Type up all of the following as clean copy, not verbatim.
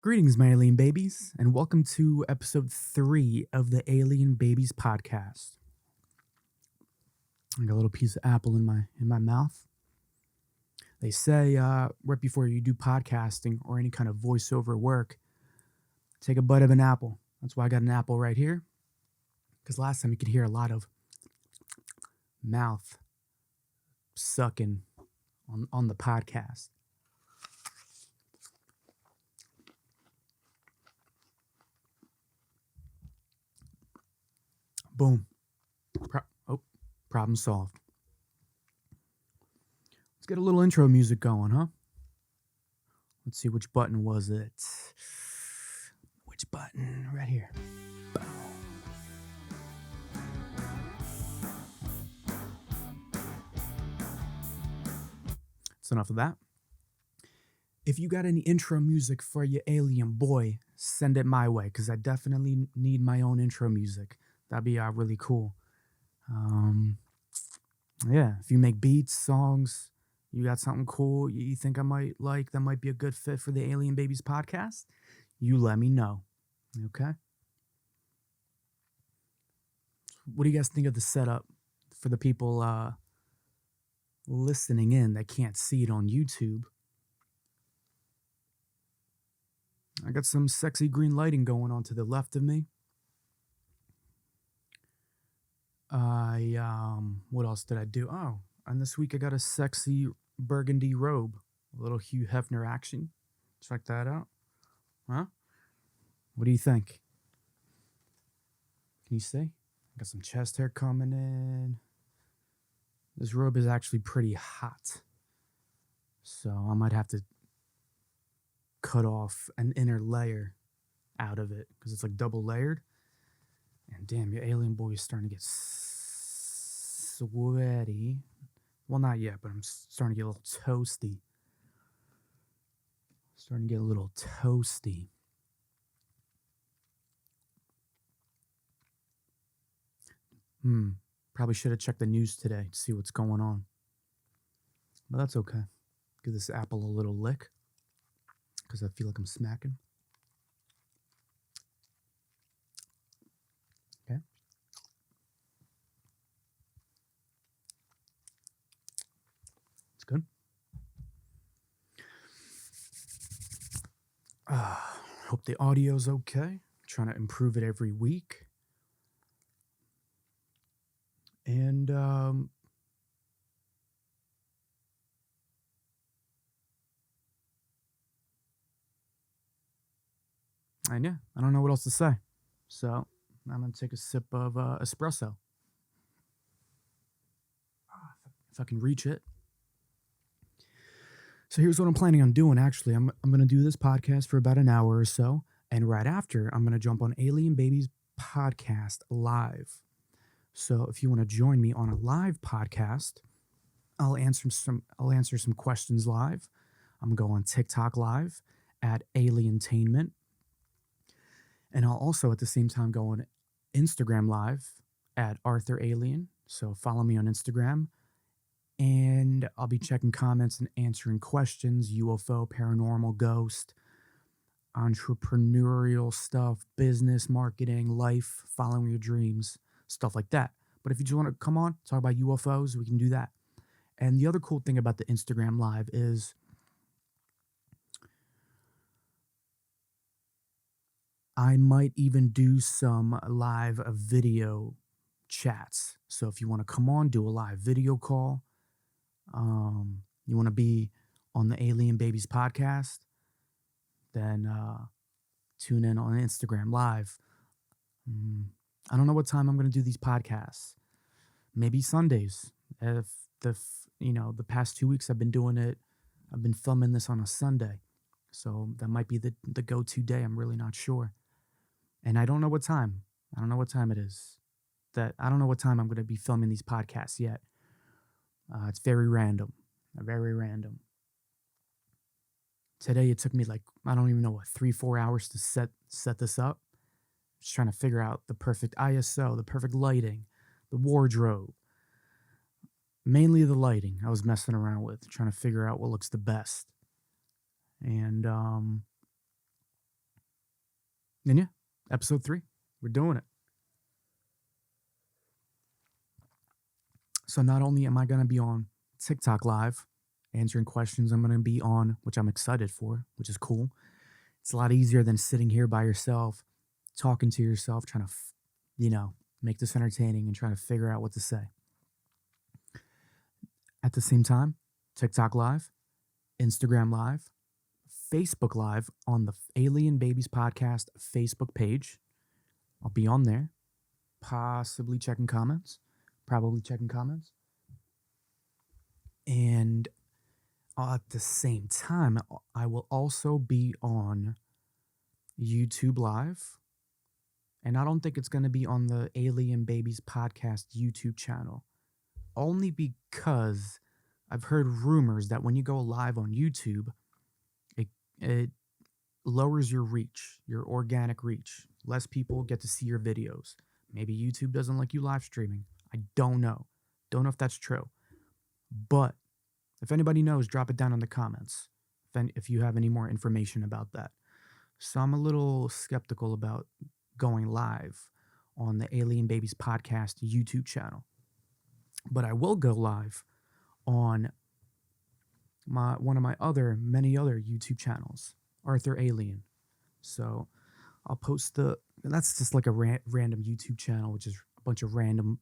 Greetings, my alien babies, and welcome to episode 3 of the Alien Babies podcast. I got a little piece of apple in my mouth. They say right before you do podcasting or any kind of voiceover work, take a bite of an apple. That's why I got an apple right here, because last time you could hear a lot of mouth sucking on the podcast. Boom. Problem solved. Let's get a little intro music going, huh? Let's see, which button was it? Which button? Right here. Boom. That's enough of that. If you got any intro music for your alien boy, send it my way, because I definitely need my own intro music. That'd be really cool. Yeah, if you make beats, songs, you got something cool you think I might like that might be a good fit for the Alien Babies podcast, you let me know. Okay? What do you guys think of the setup for the people listening in that can't see it on YouTube? I got some sexy green lighting going on to the left of me. What else did I do? Oh, and this week I got a sexy burgundy robe, a little Hugh Hefner action. Check that out. Huh? What do you think? Can you see? Got some chest hair coming in. This robe is actually pretty hot, so I might have to cut off an inner layer out of it because it's like double layered. And damn, your alien boy is starting to get sweaty. Well, not yet, but I'm starting to get a little toasty. Probably should have checked the news today to see what's going on. But that's okay. Give this apple a little lick because I feel like I'm smacking. Okay. It's good. Hope the audio's okay. I'm trying to improve it every week. And yeah, I don't know what else to say. So I'm going to take a sip of espresso. If I can reach it. So here's what I'm planning on doing, actually. I'm going to do this podcast for about an hour or so. And right after, I'm going to jump on Alien Babies podcast live. So if you want to join me on a live podcast, I'll answer some questions live. I'm going to go on TikTok live at Alientainment. And I'll also at the same time go on Instagram live at Arthur Alien. So follow me on Instagram. And I'll be checking comments and answering questions, UFO, paranormal, ghost, entrepreneurial stuff, business, marketing, life, following your dreams, stuff like that. But if you just want to come on, talk about UFOs, we can do that. And the other cool thing about the Instagram live is I might even do some live video chats. So if you want to come on, do a live video call. You want to be on the Alien Babies podcast, then tune in on Instagram live. I don't know what time I'm going to do these podcasts. Maybe Sundays. If the past 2 weeks I've been doing it, I've been filming this on a Sunday. So that might be the go-to day. I'm really not sure. And I don't know what time. I don't know what time it is. I don't know what time I'm going to be filming these podcasts yet. It's very random. Very random. Today it took me I don't even know 3-4 hours to set this up. Just trying to figure out the perfect ISO, the perfect lighting, the wardrobe. Mainly the lighting I was messing around with, trying to figure out what looks the best. And And yeah, episode 3, we're doing it. So not only am I going to be on TikTok live answering questions, I'm going to be on, which I'm excited for, which is cool. It's a lot easier than sitting here by yourself, talking to yourself, trying to, make this entertaining and trying to figure out what to say. At the same time, TikTok live, Instagram live, Facebook live on the Alien Babies podcast Facebook page. I'll be on there, possibly checking comments, probably checking comments. And at the same time, I will also be on YouTube live. And I don't think it's going to be on the Alien Babies podcast YouTube channel. Only because I've heard rumors that when you go live on YouTube, it lowers your reach, your organic reach. Less people get to see your videos. Maybe YouTube doesn't like you live streaming. I don't know. Don't know if that's true. But if anybody knows, drop it down in the comments if you have any more information about that. So I'm a little skeptical about going live on the Alien Babies podcast YouTube channel. But I will go live on one of my many other YouTube channels, Arthur Alien. So I'll post that's just like a random YouTube channel, which is a bunch of random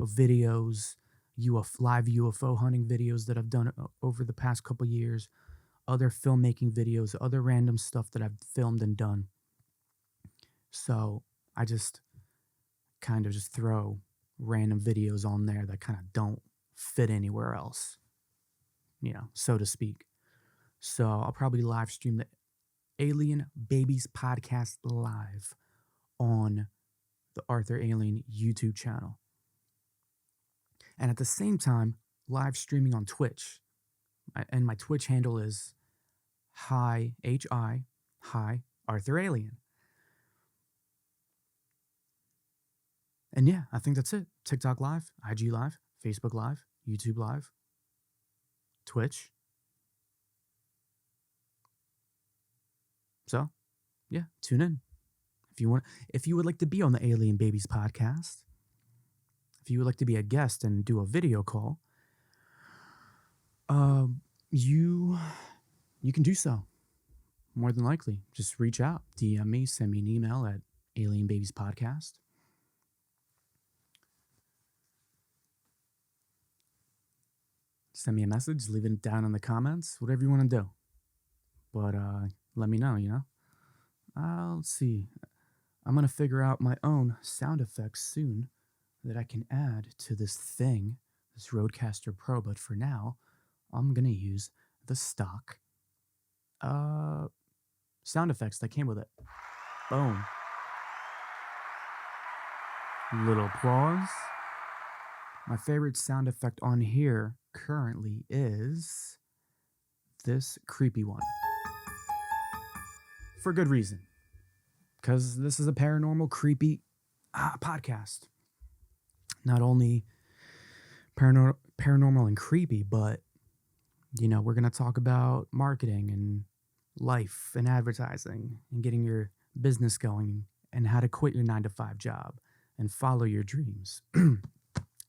videos, live UFO hunting videos that I've done over the past couple years, other filmmaking videos, other random stuff that I've filmed and done. So I just kind of just throw random videos on there that kind of don't fit anywhere else, so to speak. So I'll probably live stream the Alien Babies podcast live on the Arthur Alien YouTube channel. And at the same time, live streaming on Twitch. And my Twitch handle is hi Arthur Alien. And yeah, I think that's it. TikTok live, IG live, Facebook live, YouTube live, Twitch. So, yeah, tune in. If you would like to be on the Alien Babies podcast, if you would like to be a guest and do a video call, you can do so. More than likely, just reach out, DM me, send me an email at Alien Babies Podcast. Send me a message, leave it down in the comments, whatever you want to do. But let me know, let's see. I'm going to figure out my own sound effects soon that I can add to this thing, this Rodecaster Pro. But for now, I'm going to use the stock sound effects that came with it. Boom. Little applause. My favorite sound effect on here currently is this creepy one. For good reason. Because this is a paranormal, creepy podcast. Not only paranormal and creepy, but, we're going to talk about marketing and life and advertising and getting your business going and how to quit your 9-to-5 job and follow your dreams.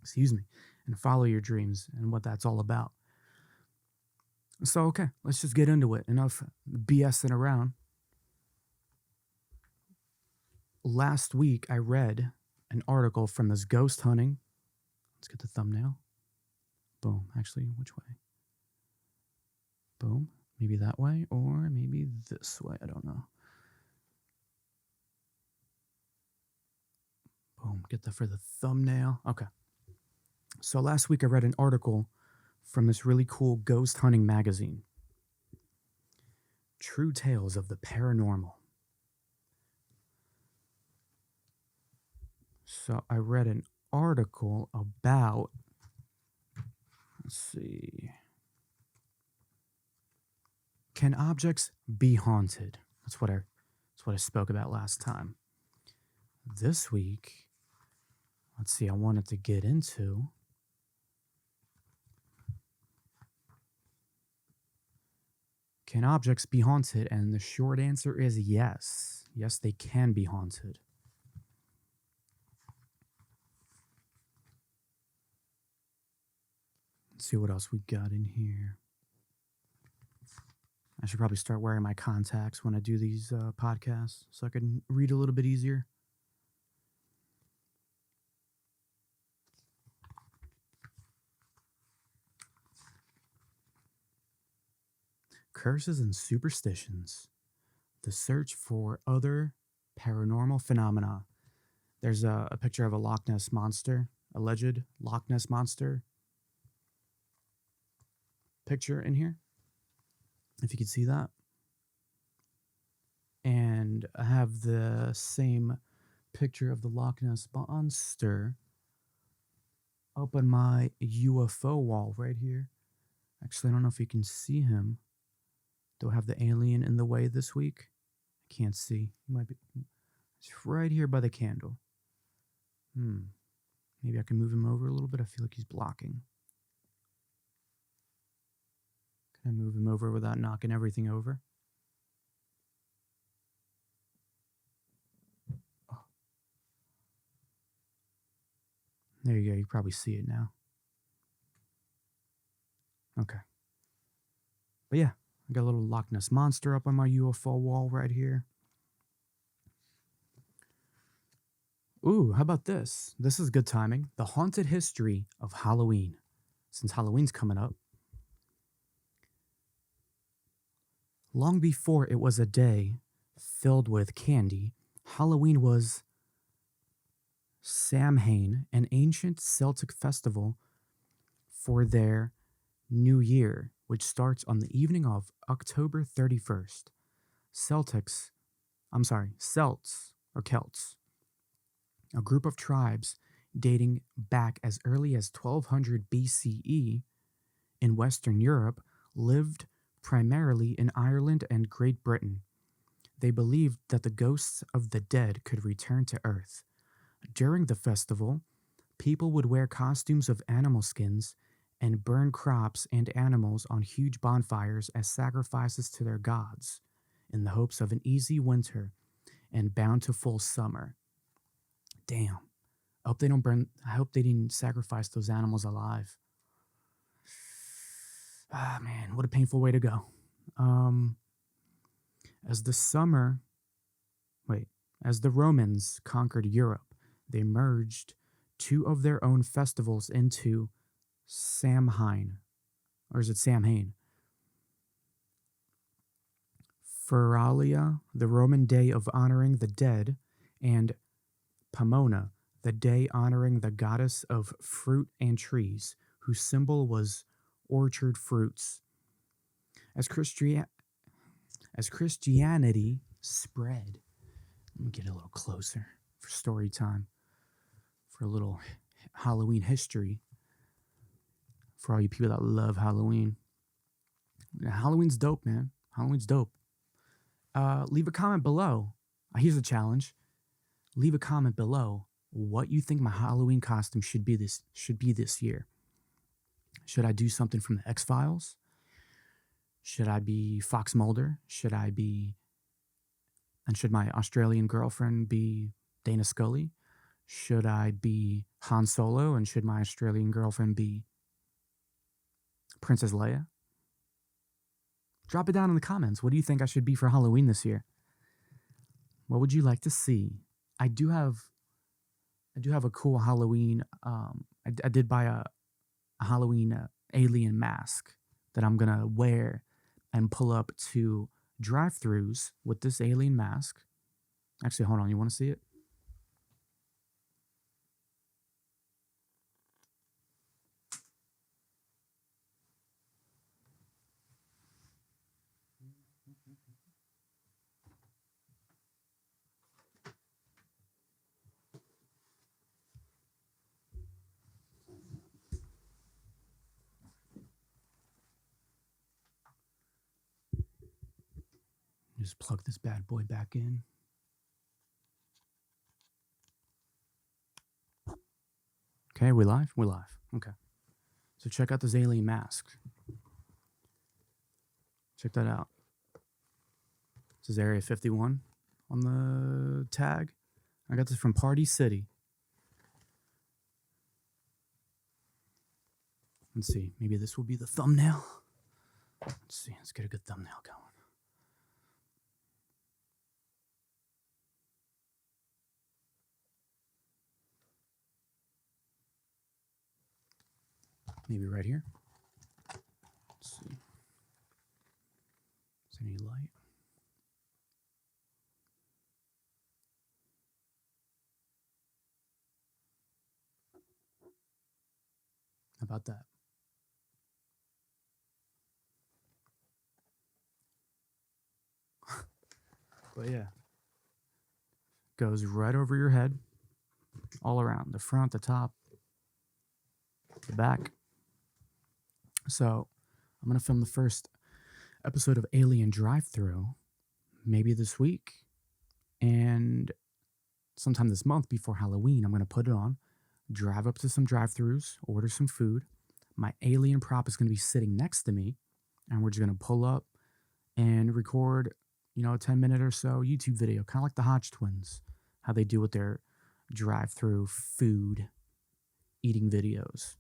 Excuse me. And follow your dreams and what that's all about. So, okay, let's just get into it. Enough BSing around. Last week, I read an article from this ghost hunting. Let's get the thumbnail. Boom. Actually, which way? Boom. Maybe that way or maybe this way. I don't know. Boom. Get that for the thumbnail. Okay. So last week, I read an article from this really cool ghost hunting magazine. True Tales of the Paranormal. So I read an article about, let's see, can objects be haunted? That's what I spoke about last time. This week, let's see, I wanted to get into can objects be haunted? And the short answer is yes. Yes, they can be haunted. Let's see what else we got in here. I should probably start wearing my contacts when I do these podcasts so I can read a little bit easier. Curses and superstitions. The search for other paranormal phenomena. There's a picture of a Loch Ness monster, alleged Loch Ness monster picture in here, if you can see that. And I have the same picture of the Loch Ness monster up on my UFO wall right here. Actually, I don't know if you can see him. Do I have the alien in the way this week? I can't see. He might be. It's right here by the candle. Maybe I can move him over a little bit. I feel like he's blocking. Can I move him over without knocking everything over? Oh. There you go. You probably see it now. Okay. But yeah, I got a little Loch Ness monster up on my UFO wall right here. Ooh, how about this? This is good timing. The haunted history of Halloween. Since Halloween's coming up. Long before it was a day filled with candy, Halloween was Samhain, an ancient Celtic festival for their New Year, which starts on the evening of October 31st. Celts, or Celts, a group of tribes dating back as early as 1200 BCE in Western Europe, lived primarily in Ireland and Great Britain. They believed that the ghosts of the dead could return to Earth. During the festival, people would wear costumes of animal skins and burn crops and animals on huge bonfires as sacrifices to their gods, in the hopes of an easy winter and bountiful summer. Damn. I hope they didn't sacrifice those animals alive. Ah, man, what a painful way to go. As the Romans conquered Europe, they merged two of their own festivals into Samhain. Or is it Samhain? Feralia, the Roman day of honoring the dead, and Pomona, the day honoring the goddess of fruit and trees, whose symbol was orchard fruits. As Christianity spread, let me get a little closer for story time, for a little Halloween history, for all you people that love Halloween. Halloween's dope, man. Halloween's dope. Leave a comment below. Here's a challenge. Leave a comment below what you think my Halloween costume should be this year. Should I do something from the X-Files? Should I be Fox Mulder? Should my Australian girlfriend be Dana Scully? Should I be Han Solo? And should my Australian girlfriend be Princess Leia? Drop it down in the comments. What do you think I should be for Halloween this year? What would you like to see? I do have a cool Halloween. I did buy a Halloween alien mask that I'm gonna wear and pull up to drive-thrus with this alien mask. Actually, hold on. You want to see it? Just plug this bad boy back in. Okay, we live? We're live. Okay. So check out this alien mask. Check that out. This is Area 51. on the tag. I got this from Party City. Let's see. Maybe this will be the thumbnail. Let's see. Let's get a good thumbnail going. Maybe right here. Let's see. Is there any light? How about that? But yeah. Goes right over your head. All around. The front, the top, the back. So I'm going to film the first episode of Alien Drive-Thru maybe this week. And sometime this month before Halloween, I'm going to put it on, drive up to some drive-thrus, order some food. My alien prop is going to be sitting next to me, and we're just going to pull up and record, a 10-minute or so YouTube video, kind of like the Hodge twins, how they do with their drive-thru food eating videos.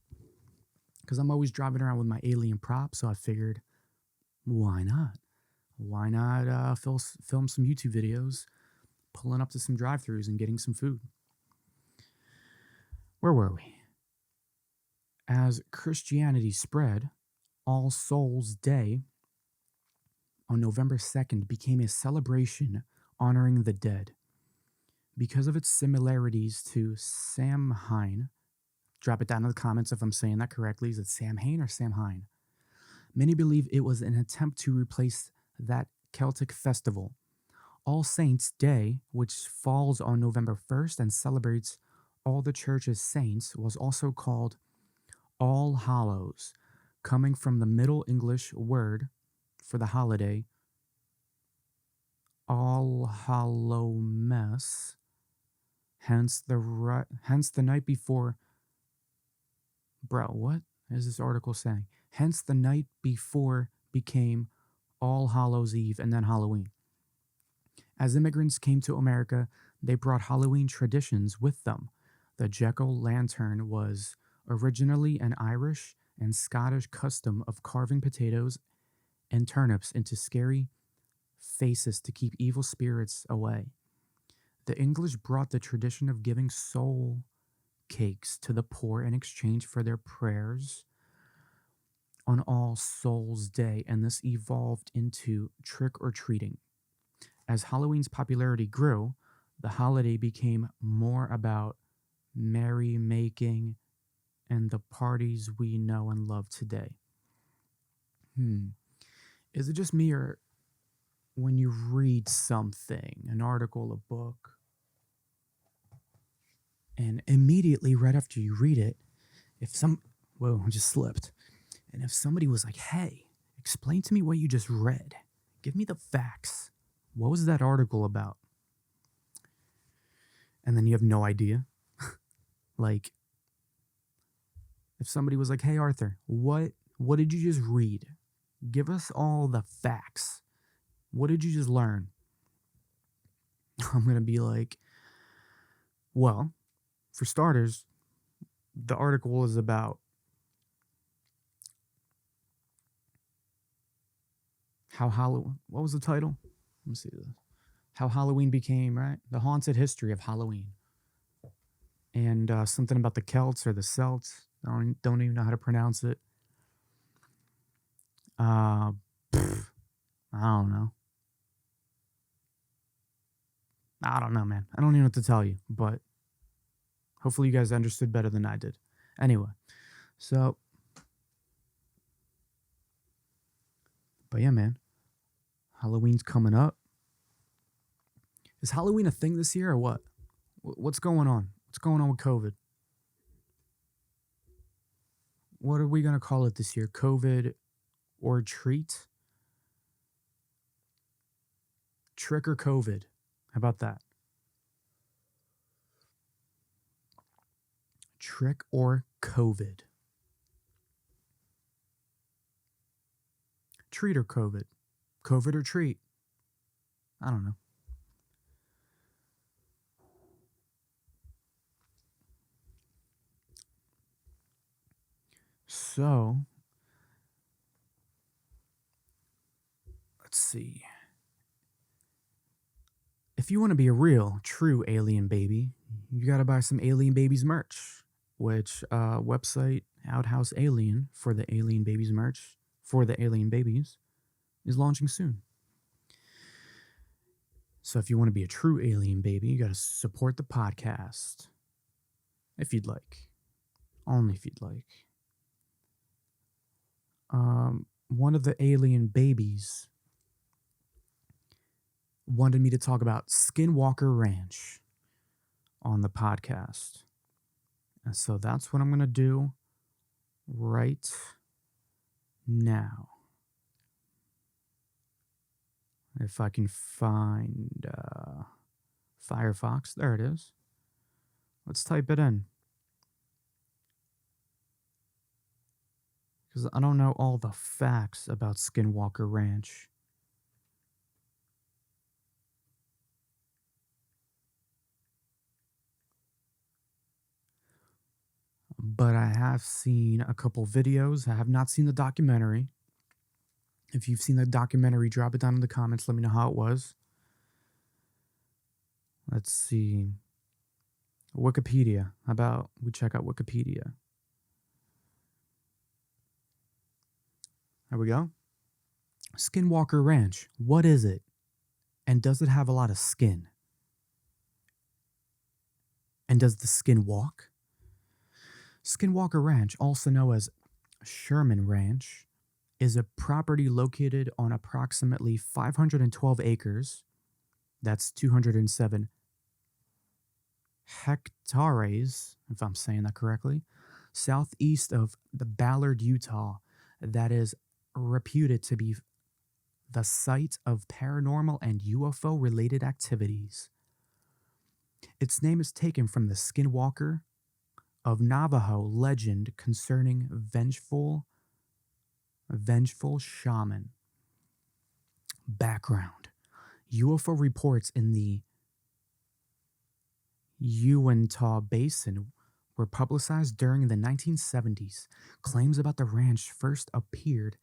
Because I'm always driving around with my alien prop, so I figured, why not? Why not film some YouTube videos, pulling up to some drive-thrus and getting some food? Where were we? As Christianity spread, All Souls Day on November 2nd became a celebration honoring the dead. Because of its similarities to Samhain, drop it down in the comments if I'm saying that correctly. Is it Samhain or Samhain? Many believe it was an attempt to replace that Celtic festival. All Saints' Day, which falls on November 1st and celebrates all the church's saints, was also called All Hallows, coming from the Middle English word for the holiday, All Hallowmas, hence the night before. Bro, what is this article saying? Hence the night before became All Hallows Eve and then Halloween. As immigrants came to America, they brought Halloween traditions with them. The jack-o'-lantern was originally an Irish and Scottish custom of carving potatoes and turnips into scary faces to keep evil spirits away. The English brought the tradition of giving soul cakes to the poor in exchange for their prayers on All Souls Day, and this evolved into trick-or-treating. As Halloween's popularity grew, the holiday became more about merrymaking and the parties we know and love today. Is it just me, or when you read something, an article, a book, and immediately right after you read it, I just slipped. And if somebody was like, hey, explain to me what you just read, give me the facts. What was that article about? And then you have no idea. Like, if somebody was like, hey, Arthur, what did you just read? Give us all the facts. What did you just learn? I'm going to be like, well, for starters, the article is about what was the title? Let me see this. How Halloween became, right? The haunted history of Halloween. And something about the Celts or the Celts. I don't even know how to pronounce it. I don't know. I don't know, man. I don't even know what to tell you, but hopefully you guys understood better than I did. Anyway, so, but yeah, man. Halloween's coming up. Is Halloween a thing this year or what? What's going on? What's going on with COVID? What are we going to call it this year? COVID or treat? Trick or COVID? How about that? Trick or COVID? Treat or COVID? COVID or treat? I don't know. So, let's see. If you want to be a real, true alien baby, you got to buy some Alien Babies merch, which website Outhouse Alien for the Alien Babies merch for the Alien Babies is launching soon. So if you want to be a true alien baby, you got to support the podcast. If you'd like. Only if you'd like. One of the alien babies wanted me to talk about Skinwalker Ranch on the podcast. And so that's what I'm going to do right now. If I can find Firefox. There it is. Let's type it in. Because I don't know all the facts about Skinwalker Ranch. But I have seen a couple videos. I have not seen the documentary. If you've seen the documentary, drop it down in the comments. Let me know how it was. Let's see. Wikipedia. How about we check out Wikipedia? There we go. Skinwalker Ranch. What is it? And does it have a lot of skin? And does the skin walk? Skinwalker Ranch, also known as Sherman Ranch, is a property located on approximately 512 acres. That's 207 hectares, if I'm saying that correctly, southeast of the Ballard, Utah, that is reputed to be the site of paranormal and UFO related activities. Its name is taken from the Skinwalker of Navajo legend concerning vengeful shaman. Background. UFO reports in the Uintah Basin were publicized during the 1970s. Claims about the ranch first appeared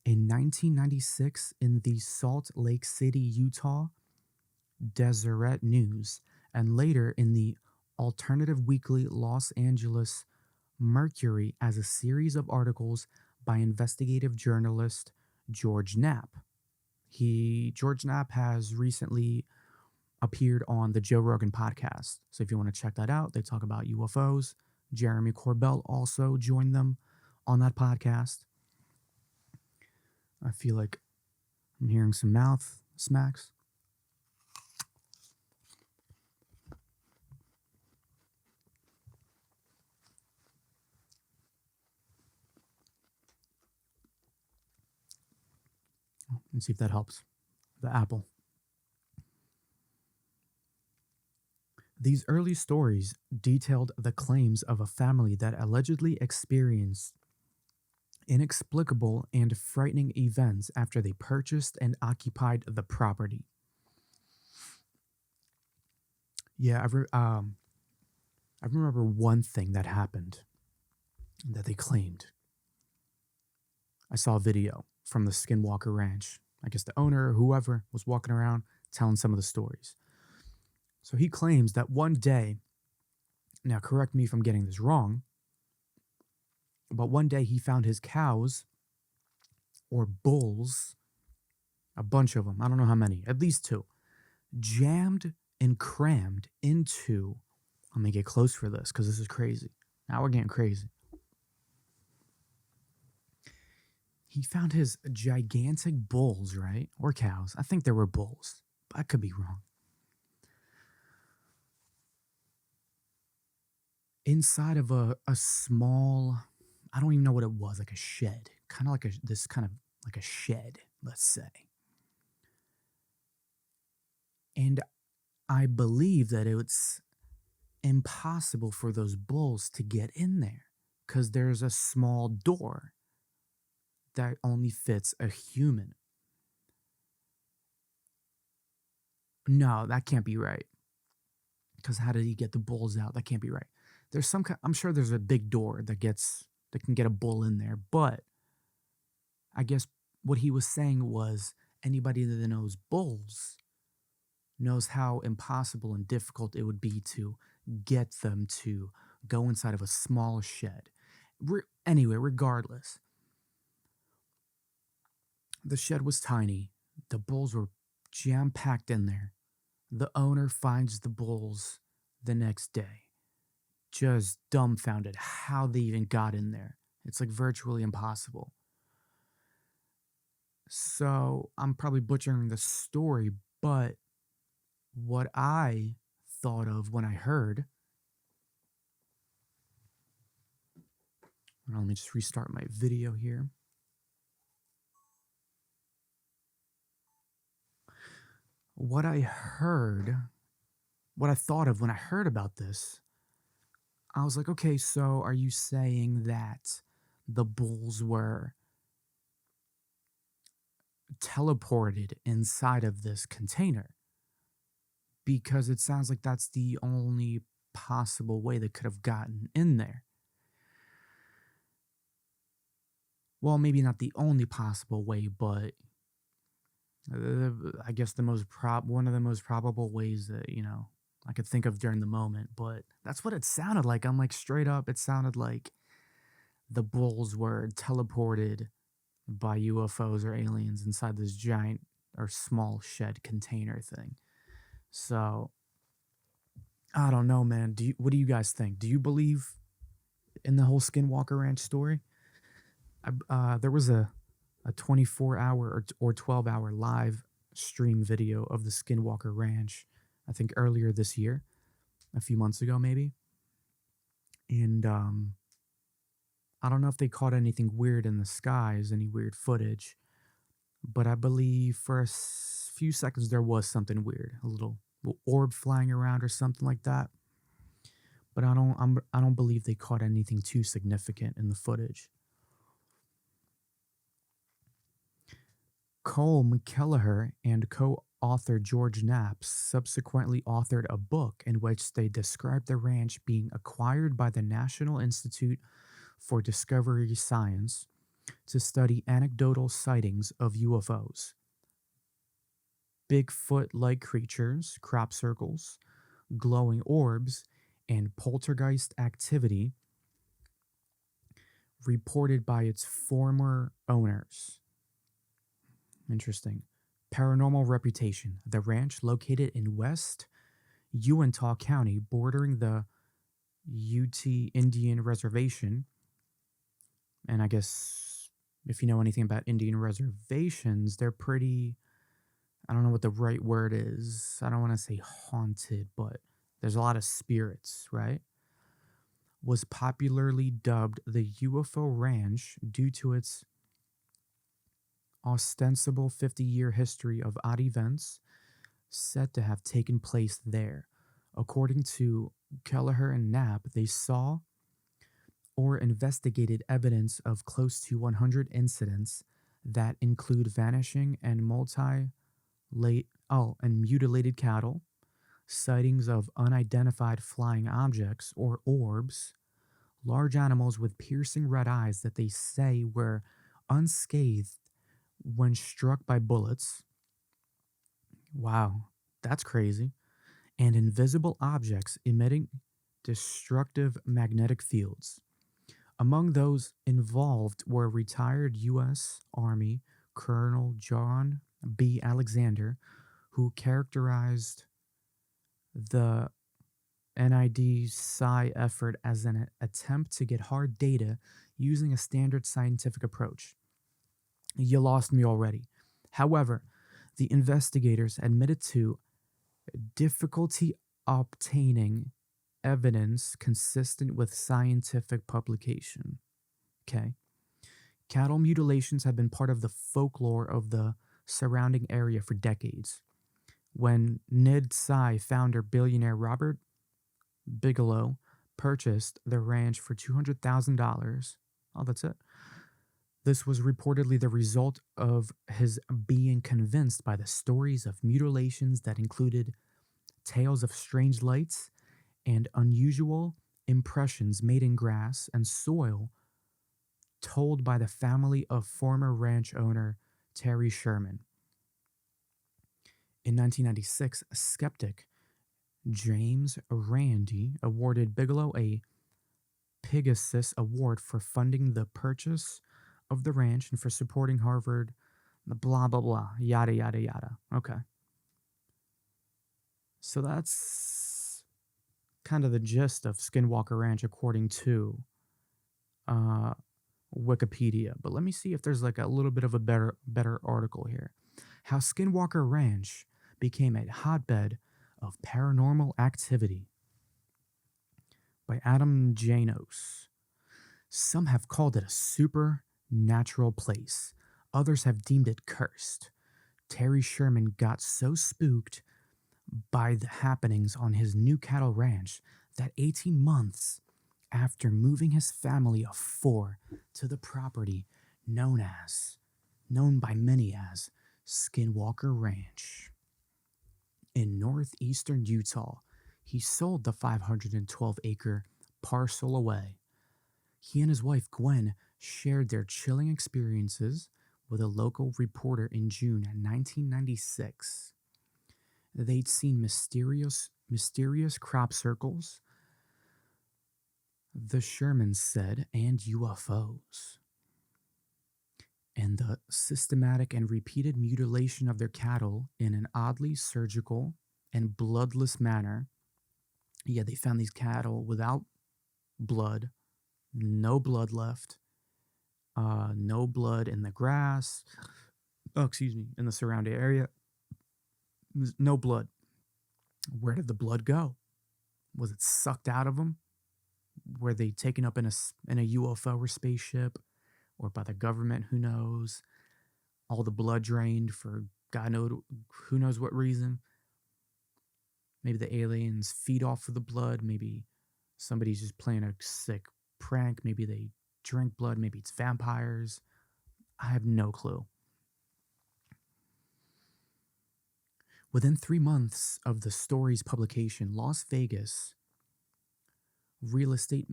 in 1996 in the Salt Lake City, Utah Deseret News, and later in the alternative weekly Los Angeles Mercury as a series of articles by investigative journalist George Knapp. George Knapp has recently appeared on the Joe Rogan podcast. So if you want to check that out, they talk about UFOs. Jeremy Corbell also joined them on that podcast. I feel like I'm hearing some mouth smacks. Let's see if that helps. The apple. These early stories detailed the claims of a family that allegedly experienced inexplicable and frightening events after they purchased and occupied the property. Yeah, I remember one thing that happened that they claimed. I saw a video from the Skinwalker Ranch. I guess the owner or whoever was walking around telling some of the stories. So he claims that one day, now correct me if I'm getting this wrong, but one day he found his cows or bulls, a bunch of them, I don't know how many, at least 2, jammed and crammed into, I'm going to get close for this because this is crazy. Now we're getting crazy. He found his gigantic bulls, right? Or cows. I think there were bulls. I could be wrong. Inside of a small, I don't even know what it was, like a shed. Kind of like a shed, let's say. And I believe that it's impossible for those bulls to get in there because there's a small door that only fits a human. No, that can't be right. Because how did he get the bulls out? That can't be right. There's I'm sure there's a big door that gets that can get a bull in there. But I guess what he was saying was anybody that knows bulls knows how impossible and difficult it would be to get them to go inside of a small shed. Anyway, regardless, the shed was tiny. The bulls were jam packed in there. The owner finds the bulls the next day, just dumbfounded how they even got in there. It's like virtually impossible. So I'm probably butchering the story, but what I thought of when I heard, let me just restart my video here. What I thought of when I heard about this, I was like, okay, so are you saying that the bulls were teleported inside of this container? Because it sounds like that's the only possible way they could have gotten in there. Well, maybe not the only possible way, but I guess one of the most probable ways that, I could think of during the moment. But that's what it sounded like. I'm like, straight up, it sounded like the bulls were teleported by UFOs or aliens inside this giant or small shed container thing. So I don't know, man. What do you guys think? Do you believe in the whole Skinwalker Ranch story? There was a 24-hour or 12-hour live stream video of the Skinwalker Ranch, I think earlier this year, a few months ago maybe. And I don't know if they caught anything weird in the skies, any weird footage, but I believe for a few seconds there was something weird, a little orb flying around or something like that. But I don't believe they caught anything too significant in the footage. Cole McKelleher and co-author George Knapp subsequently authored a book in which they described the ranch being acquired by the National Institute for Discovery Science to study anecdotal sightings of UFOs, Bigfoot-like creatures, crop circles, glowing orbs, and poltergeist activity reported by its former owners. Interesting. Paranormal reputation. The ranch, located in West Uintah County, bordering the Ute Indian Reservation. And I guess if you know anything about Indian reservations, they're pretty, I don't know what the right word is. I don't want to say haunted, but there's a lot of spirits, right? Was popularly dubbed the UFO Ranch due to its ostensible 50-year history of odd events said to have taken place there. According to Kelleher and Knapp, they saw or investigated evidence of close to 100 incidents that include vanishing and mutilated cattle, sightings of unidentified flying objects or orbs, large animals with piercing red eyes that they say were unscathed when struck by bullets. Wow, that's crazy. And invisible objects emitting destructive magnetic fields. Among those involved were retired U.S. Army Colonel John B. Alexander, who characterized the NID Psi effort as an attempt to get hard data using a standard scientific approach. You lost me already. However, the investigators admitted to difficulty obtaining evidence consistent with scientific publication. Okay. Cattle mutilations have been part of the folklore of the surrounding area for decades. When NID Psi founder billionaire Robert Bigelow purchased the ranch for $200,000, oh, that's it. This was reportedly the result of his being convinced by the stories of mutilations that included tales of strange lights and unusual impressions made in grass and soil told by the family of former ranch owner Terry Sherman. In 1996, a skeptic, James Randi, awarded Bigelow a Pegasus Award for funding the purchase of the ranch and for supporting Harvard, blah, blah, blah, yada, yada, yada. Okay. So that's kind of the gist of Skinwalker Ranch according to uh, Wikipedia. But let me see if there's like a little bit of a better article here. How Skinwalker Ranch became a hotbed of paranormal activity by Adam Janos. Some have called it a supernatural place. Others have deemed it cursed. Terry Sherman got so spooked by the happenings on his new cattle ranch that 18 months after moving his family of 4 to the property known by many as Skinwalker Ranch in northeastern Utah, he sold the 512-acre parcel away. He and his wife Gwen shared their chilling experiences with a local reporter in June 1996. They'd seen mysterious crop circles, the Shermans said, and UFOs. And the systematic and repeated mutilation of their cattle in an oddly surgical and bloodless manner. Yeah, they found these cattle without blood, no blood left, no blood in the grass, in the surrounding area. No blood. Where did the blood go? Was it sucked out of them? Were they taken up in a UFO or spaceship, or by the government? Who knows? All the blood drained for who knows what reason. Maybe the aliens feed off of the blood. Maybe somebody's just playing a sick prank. Maybe they drink blood. Maybe it's vampires. I have no clue. Within 3 months of the story's publication, Las Vegas real estate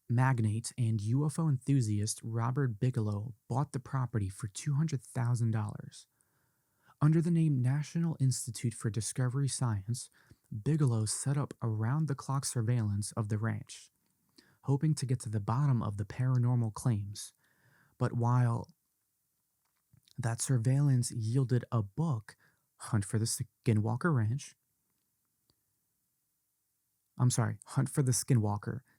magnate and UFO enthusiast Robert Bigelow bought the property for $200,000. Under the name National Institute for Discovery Science, Bigelow set up around-the-clock surveillance of the ranch, hoping to get to the bottom of the paranormal claims. But while that surveillance yielded a book, Hunt for the Skinwalker,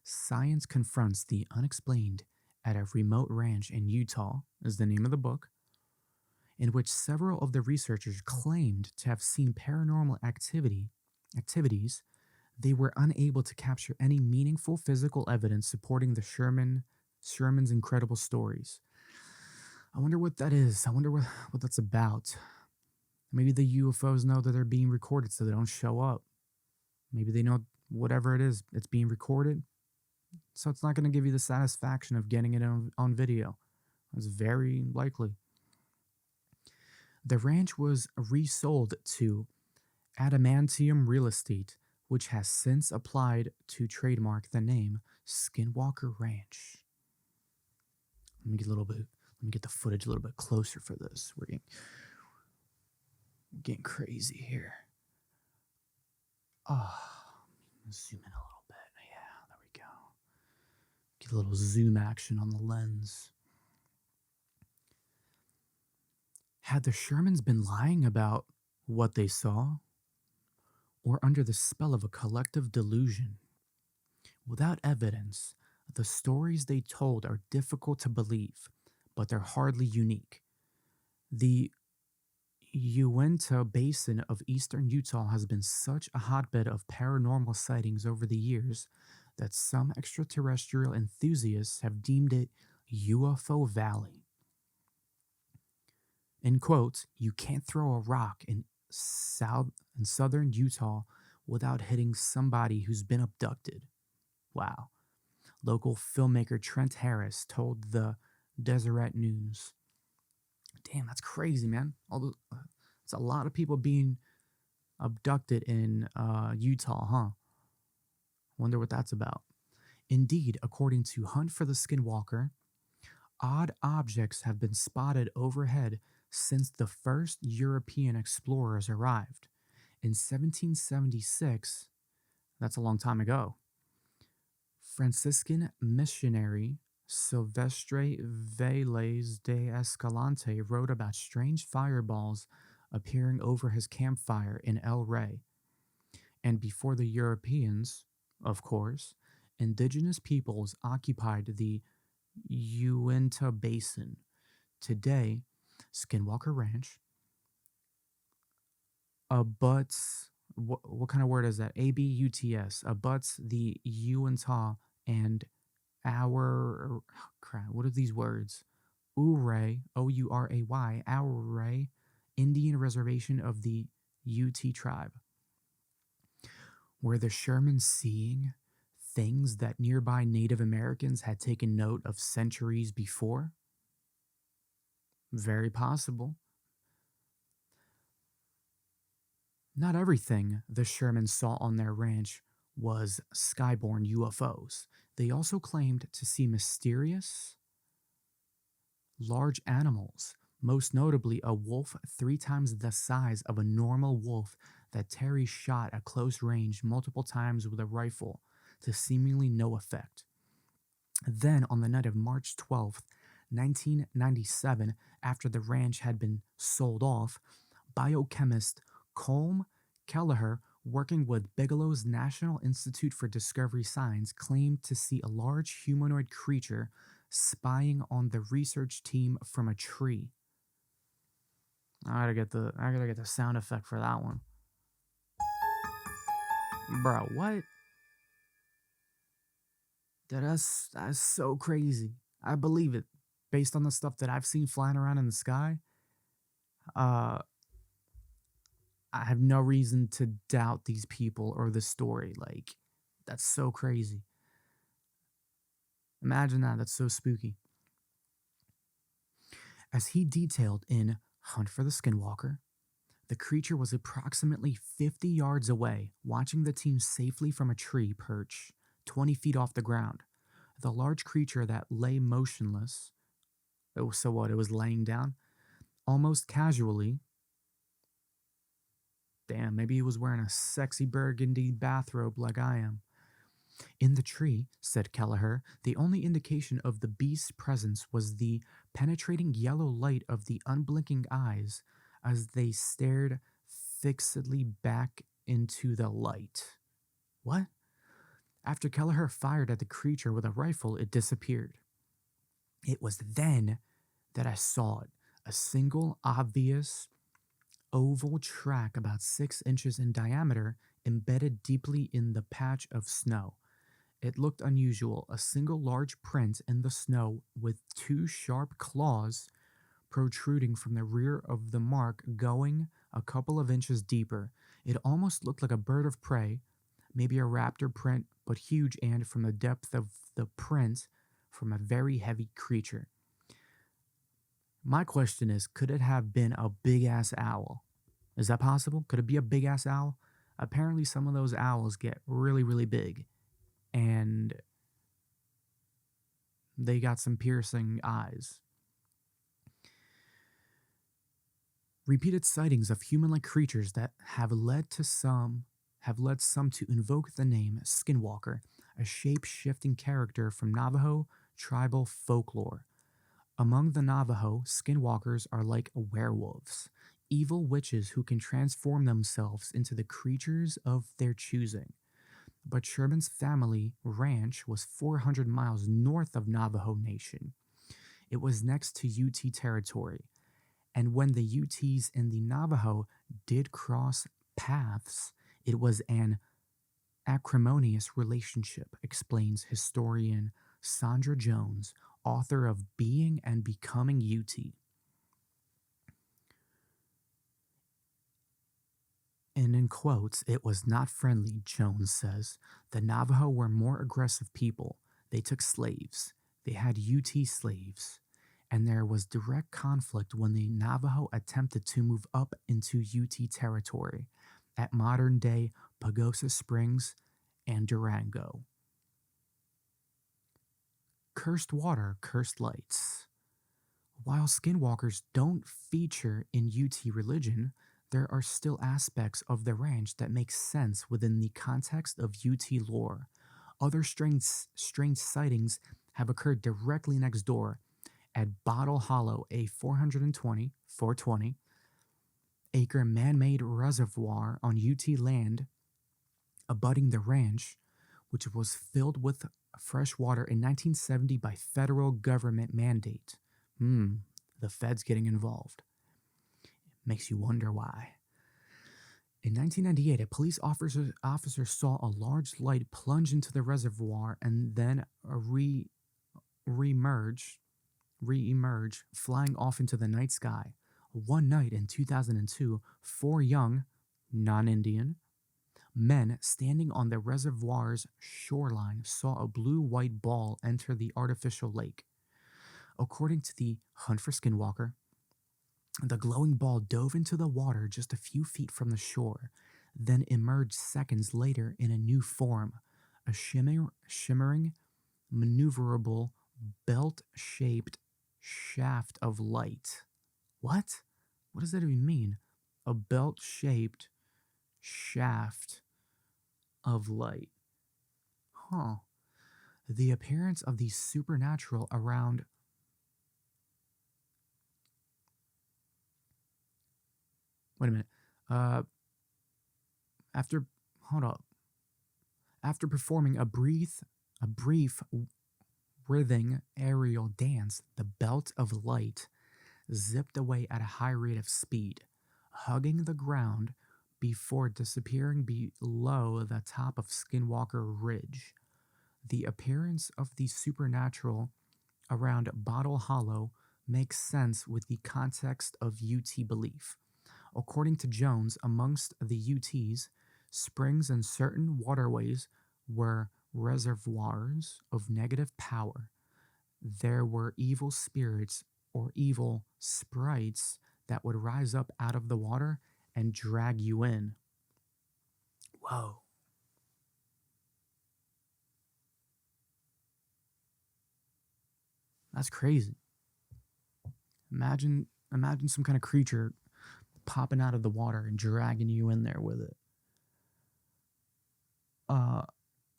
Science Confronts the Unexplained at a Remote Ranch in Utah is the name of the book, in which several of the researchers claimed to have seen paranormal activities. They were unable to capture any meaningful physical evidence supporting the Sherman's incredible stories. I wonder what that is. I wonder what that's about. Maybe the UFOs know that they're being recorded so they don't show up. Maybe they know whatever it is, it's being recorded, so it's not going to give you the satisfaction of getting it on video. It's very likely. The ranch was resold to Adamantium Real Estate, which has since applied to trademark the name Skinwalker Ranch. Let me get the footage a little bit closer for this. We're getting crazy here. Zoom in a little bit. Yeah, there we go. Get a little zoom action on the lens. Had the Shermans been lying about what they saw, or under the spell of a collective delusion? Without evidence, the stories they told are difficult to believe, but they're hardly unique. The Uinta Basin of eastern Utah has been such a hotbed of paranormal sightings over the years that some extraterrestrial enthusiasts have deemed it UFO Valley. In quotes, you can't throw a rock in southern Utah without hitting somebody who's been abducted. Wow. Local filmmaker Trent Harris told the Deseret News. Damn, that's crazy, man. It's a lot of people being abducted in Utah, huh? Wonder what that's about. Indeed, according to Hunt for the Skinwalker, Odd objects have been spotted overhead since the first European explorers arrived. In 1776, that's a long time ago, Franciscan missionary Silvestre Vélez de Escalante wrote about strange fireballs appearing over his campfire in El Rey. And before the Europeans, of course, indigenous peoples occupied the Uinta Basin. Today, Skinwalker Ranch abuts, what kind of word is that? ABUTS, abuts the Uinta and our, crap, what are these words? Ouray, Ouray, Ouray, Indian reservation of the UT tribe. Were the Sherman seeing things that nearby Native Americans had taken note of centuries before? Very possible. Not everything the Shermans saw on their ranch was skyborne UFOs. They also claimed to see mysterious, large animals, most notably a wolf 3 times the size of a normal wolf that Terry shot at close range multiple times with a rifle to seemingly no effect. Then, on the night of March 12th, 1997, after the ranch had been sold off, biochemist Colm Kelleher, working with Bigelow's National Institute for Discovery Science, claimed to see a large humanoid creature spying on the research team from a tree. I gotta get the sound effect for that one. Bro, what? That's so crazy. I believe it. Based on the stuff that I've seen flying around in the sky, uh, I have no reason to doubt these people or the story. Like, that's so crazy. Imagine that. That's so spooky. As he detailed in Hunt for the Skinwalker, the creature was approximately 50 yards away, watching the team safely from a tree perch 20 feet off the ground. The large creature that lay motionless, so what, it was laying down, almost casually. Damn, maybe he was wearing a sexy burgundy bathrobe like I am. In the tree, said Kelleher, the only indication of the beast's presence was the penetrating yellow light of the unblinking eyes as they stared fixedly back into the light. What? After Kelleher fired at the creature with a rifle, it disappeared. It was then that I saw it, a single obvious oval track about 6 inches in diameter embedded deeply in the patch of snow. It looked unusual, a single large print in the snow with 2 sharp claws protruding from the rear of the mark going a couple of inches deeper. It almost looked like a bird of prey, maybe a raptor print, but huge and, from the depth of the print, from a very heavy creature. My question is, could it have been a big-ass owl? Is that possible? Could it be a big-ass owl? Apparently some of those owls get really, really big, and they got some piercing eyes. Repeated sightings of human-like creatures that have led some to invoke the name Skinwalker, a shape-shifting character from Navajo tribal folklore. Among the Navajo, skinwalkers are like werewolves, evil witches who can transform themselves into the creatures of their choosing. But Sherman's family ranch was 400 miles north of Navajo Nation. It was next to UT territory, and when the UTs and the Navajo did cross paths, it was an acrimonious relationship, explains historian Sandra Jones, author of Being and Becoming UT. And in quotes, it was not friendly, Jones says. The Navajo were more aggressive people. They took slaves. They had UT slaves. And there was direct conflict when the Navajo attempted to move up into UT territory at modern-day Pagosa Springs and Durango. Cursed water, cursed lights. While skinwalkers don't feature in UT religion, there are still aspects of the ranch that make sense within the context of UT lore. Other strange sightings have occurred directly next door at Bottle Hollow, a 420 acre man made reservoir on UT land abutting the ranch, which was filled with fresh water in 1970 by federal government mandate. The feds getting involved. Makes you wonder why. In 1998, a police officer saw a large light plunge into the reservoir and then re-emerge, flying off into the night sky. One night in 2002, 4 young, non-Indian, men standing on the reservoir's shoreline saw a blue-white ball enter the artificial lake. According to the Hunt for Skinwalker, the glowing ball dove into the water just a few feet from the shore, then emerged seconds later in a new form, a shimmering, maneuverable, belt-shaped shaft of light. What? What does that even mean? A belt-shaped shaft of light. Huh. The appearance of the supernatural around... Wait a minute. Hold up. After performing a brief writhing aerial dance, the belt of light zipped away at a high rate of speed, hugging the ground before disappearing below the top of Skinwalker Ridge. The appearance of the supernatural around Bottle Hollow makes sense with the context of UT belief. According to Jones, amongst the UTs, springs and certain waterways were reservoirs of negative power. There were evil spirits or evil sprites that would rise up out of the water and drag you in. Whoa. That's crazy. Imagine some kind of creature popping out of the water and dragging you in there with it.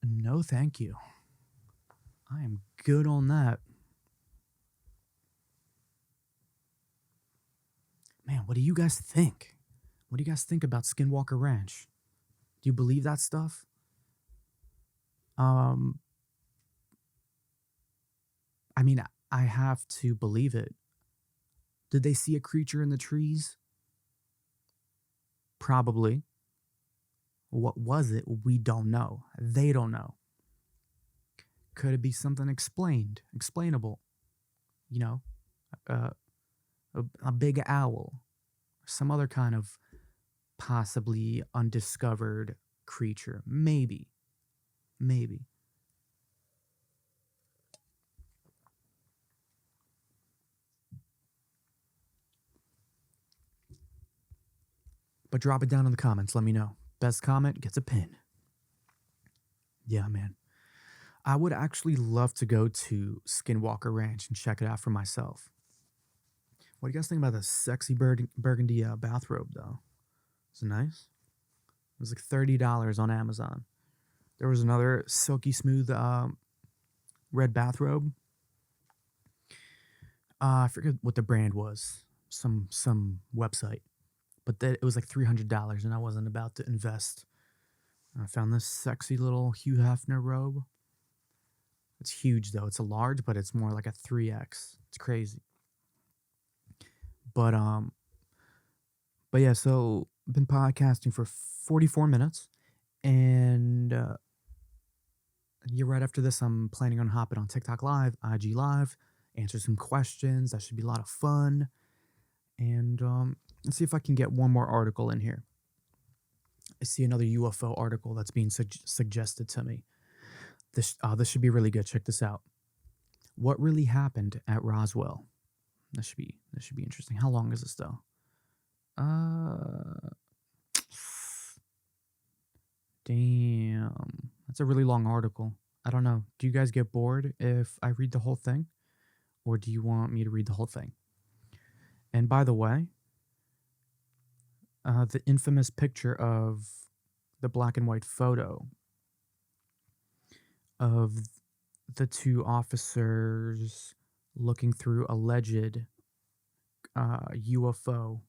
No thank you. I am good on that. Man, what do you guys think? What do you guys think about Skinwalker Ranch? Do you believe that stuff? I mean, I have to believe it. Did they see a creature in the trees? Probably. What was it? We don't know. They don't know. Could it be something explainable? You know, a big owl, some other kind of possibly undiscovered creature. Maybe. But drop it down in the comments. Let me know. Best comment gets a pin. Yeah, man. I would actually love to go to Skinwalker Ranch and check it out for myself. What do you guys think about the sexy burgundy bathrobe, though? Is it nice? It was like $30 on Amazon. There was another silky smooth red bathrobe. I forget what the brand was. Some website. But it was like $300, and I wasn't about to invest. I found this sexy little Hugh Hefner robe. It's huge, though. It's a large, but it's more like a 3X. It's crazy. But yeah, so I've been podcasting for 44 minutes, and right after this, I'm planning on hopping on TikTok Live, IG Live, answer some questions. That should be a lot of fun. And let's see if I can get one more article in here. I see another UFO article that's being suggested to me. This should be really good. Check this out. What really happened at Roswell? This should be interesting. How long is this though? Damn. That's a really long article. I don't know. Do you guys get bored if I read the whole thing? Or do you want me to read the whole thing? And by the way, the infamous picture of the black and white photo of the two officers looking through alleged UFO.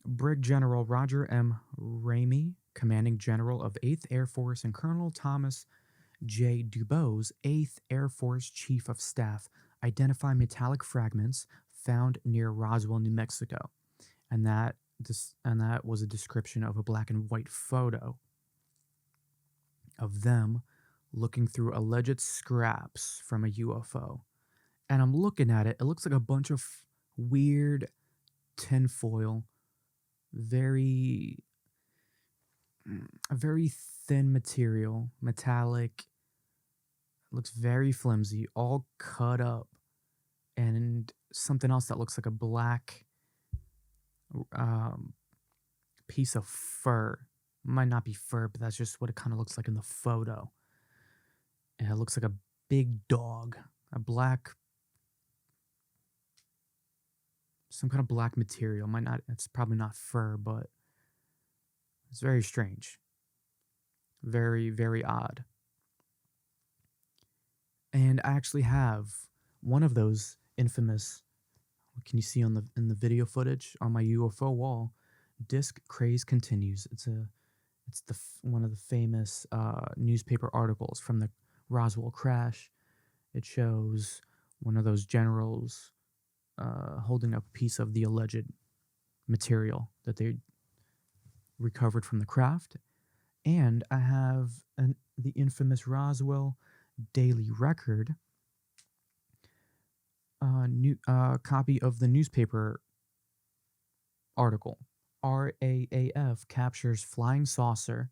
Brig General Roger M. Ramey, commanding general of 8th Air Force, and Colonel Thomas J. Dubose, 8th Air Force Chief of Staff, identify metallic fragments found near Roswell, New Mexico. And that was a description of a black and white photo of them looking through alleged scraps from a UFO. And I'm looking at it. It looks like a bunch of weird tinfoil, very thin material, metallic. Looks very flimsy, all cut up, and something else that looks like a black piece of fur. Might not be fur, but that's just what it kind of looks like in the photo. And it looks like a big dog, some kind of black material. It's probably not fur, but it's very strange. Very, very odd. And I actually have one of those infamous, can you see in the video footage on my UFO wall? Disc craze continues. It's one of the famous newspaper articles from the Roswell Crash. It shows one of those generals holding up a piece of the alleged material that they recovered from the craft. And I have the infamous Roswell Daily Record copy of the newspaper article. RAAF captures flying saucer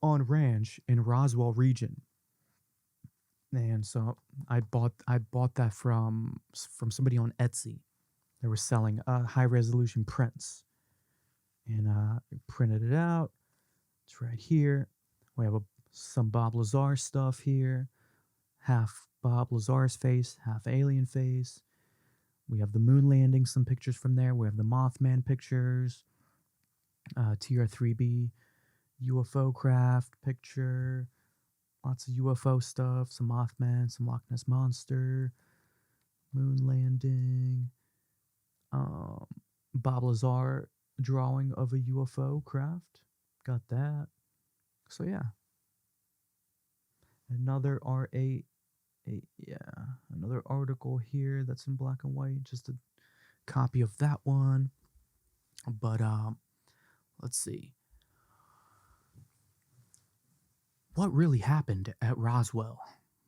on ranch in Roswell region. And so I bought that from somebody on Etsy. They were selling high resolution prints, and I printed it out. It's right here. We have some Bob Lazar stuff here, half Bob Lazar's face, half alien face. We have the moon landing, some pictures from there. We have the Mothman pictures, TR-3B UFO craft picture, lots of UFO stuff, some Mothman, some Loch Ness Monster, moon landing, Bob Lazar drawing of a UFO craft. Got that. So yeah. Another another article here that's in black and white, just a copy of that one. But let's see. What really happened at Roswell?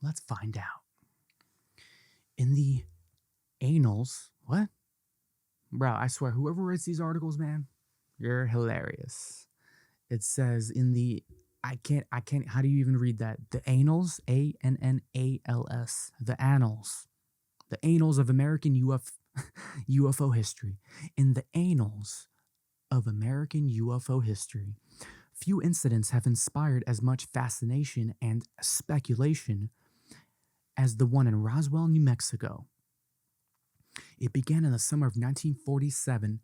Let's find out. In the annals, what? Bro, I swear, whoever writes these articles, man, you're hilarious. It says in the I can't, how do you even read that? The annals, ANNALS, the annals. The annals of American UFO history. In the annals of American UFO history, few incidents have inspired as much fascination and speculation as the one in Roswell, New Mexico. It began in the summer of 1947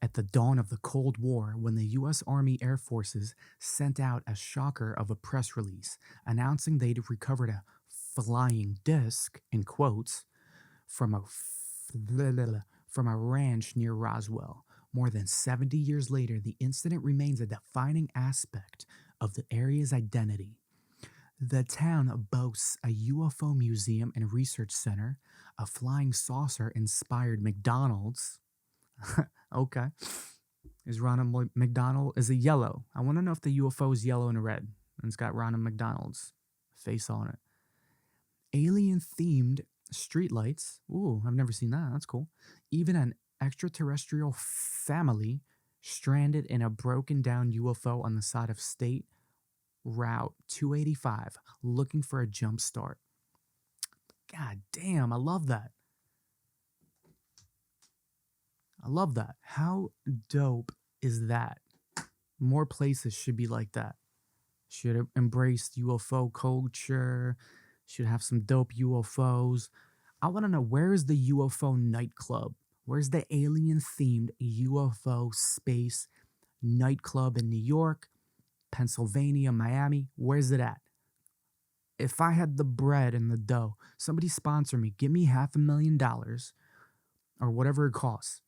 at the dawn of the Cold War, when the U.S. Army Air Forces sent out a shocker of a press release announcing they'd recovered a flying disc, in quotes, from a ranch near Roswell. More than 70 years later, the incident remains a defining aspect of the area's identity. The town boasts a UFO museum and research center, a flying saucer-inspired McDonald's. Okay. Is Ronald McDonald, is it yellow? I want to know if the UFO is yellow and red. And it's got Ronald McDonald's face on it. Alien-themed streetlights. Ooh, I've never seen that. That's cool. Even an extraterrestrial family stranded in a broken-down UFO on the side of State Route 285, looking for a jump start. God damn, I love that. I love that. How dope is that? More places should be like that. Should have embraced UFO culture. Should have some dope UFOs. I want to know, where is the UFO nightclub? Where's the alien themed UFO space nightclub in New York, Pennsylvania, Miami? Where's it at? If I had the bread and the dough, somebody sponsor me, give me $500,000 or whatever it costs.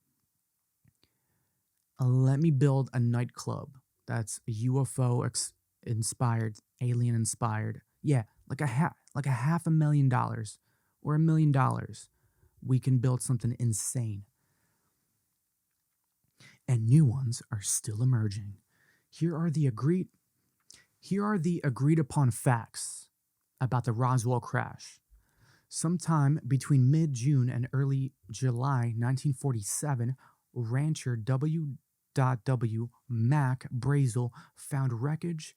Let me build a nightclub that's UFO inspired, alien inspired. Yeah, like a $500,000 or $1,000,000. We can build something insane. And new ones are still emerging. Here are the agreed upon facts about the Roswell crash. Sometime between mid-June and early July 1947, rancher W. Mac Brazel found wreckage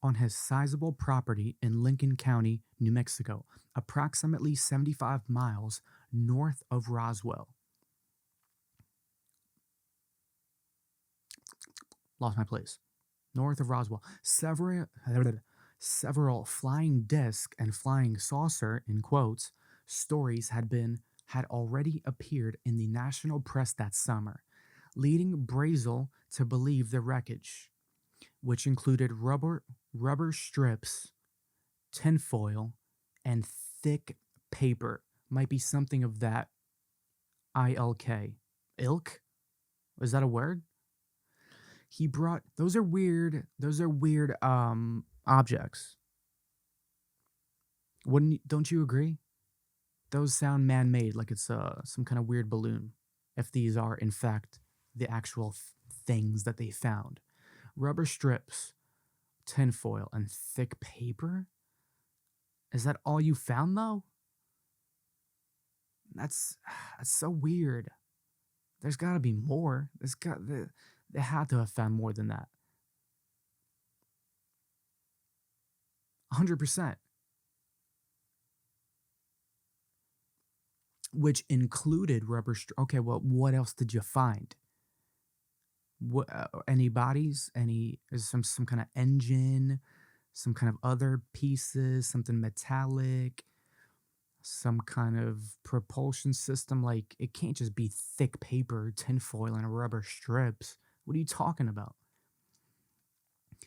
on his sizable property in Lincoln County, New Mexico, approximately 75 miles north of Roswell. Lost my place. North of Roswell. Several flying disc and flying saucer, in quotes, stories had already appeared in the national press that summer, leading Brazel to believe the wreckage, which included rubber strips, tinfoil, and thick paper, might be something of that ilk. Is that a word? He brought, those are weird objects. Don't you agree? Those sound man-made, like it's some kind of weird balloon, if these are in fact the actual things that they found. Rubber strips, tinfoil, and thick paper? Is that all you found, though? That's so weird. There's got to be more. They had to have found more than that. 100%. Which included okay, well, what else did you find? What, any bodies? Is some kind of engine? Some kind of other pieces? Something metallic? Some kind of propulsion system? Like, it can't just be thick paper, tinfoil, and rubber strips. What are you talking about?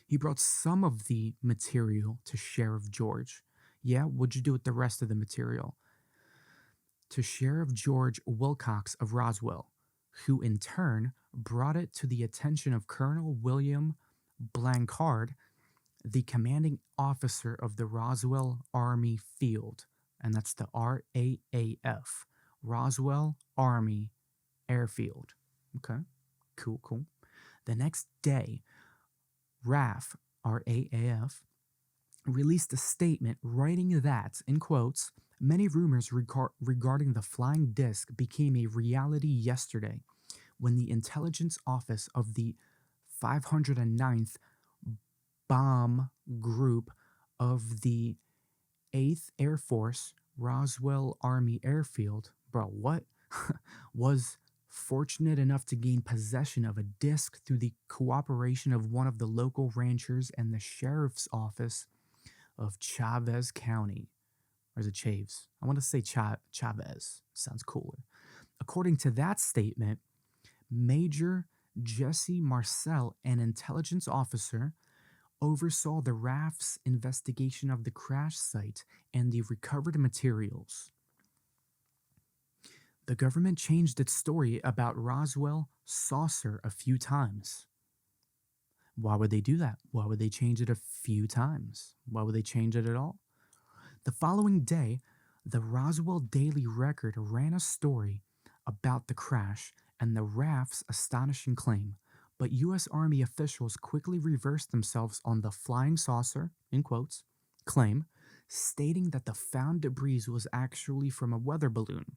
He brought some of the material to Sheriff George. Yeah, what'd you do with the rest of the material? To Sheriff George Wilcox of Roswell, who in turn brought it to the attention of Colonel William Blanchard, the commanding officer of the Roswell Army Field. And that's the RAAF, Roswell Army Airfield. Okay, cool. The next day, RAAF, released a statement writing that, in quotes, many rumors regarding the flying disc became a reality yesterday when the intelligence office of the 509th Bomb Group of the 8th Air Force Roswell Army Airfield, was fortunate enough to gain possession of a disc through the cooperation of one of the local ranchers and the sheriff's office of Chavez County. Or is it Chaves? I want to say Chavez. Sounds cooler. According to that statement, Major Jessie Marcel, an intelligence officer, oversaw the RAF's investigation of the crash site and the recovered materials. The government changed its story about Roswell saucer a few times. Why would they do that? Why would they change it a few times? Why would they change it at all? The following day, the Roswell Daily Record ran a story about the crash and the RAF's astonishing claim, but U.S. Army officials quickly reversed themselves on the flying saucer, in quotes, claim, stating that the found debris was actually from a weather balloon,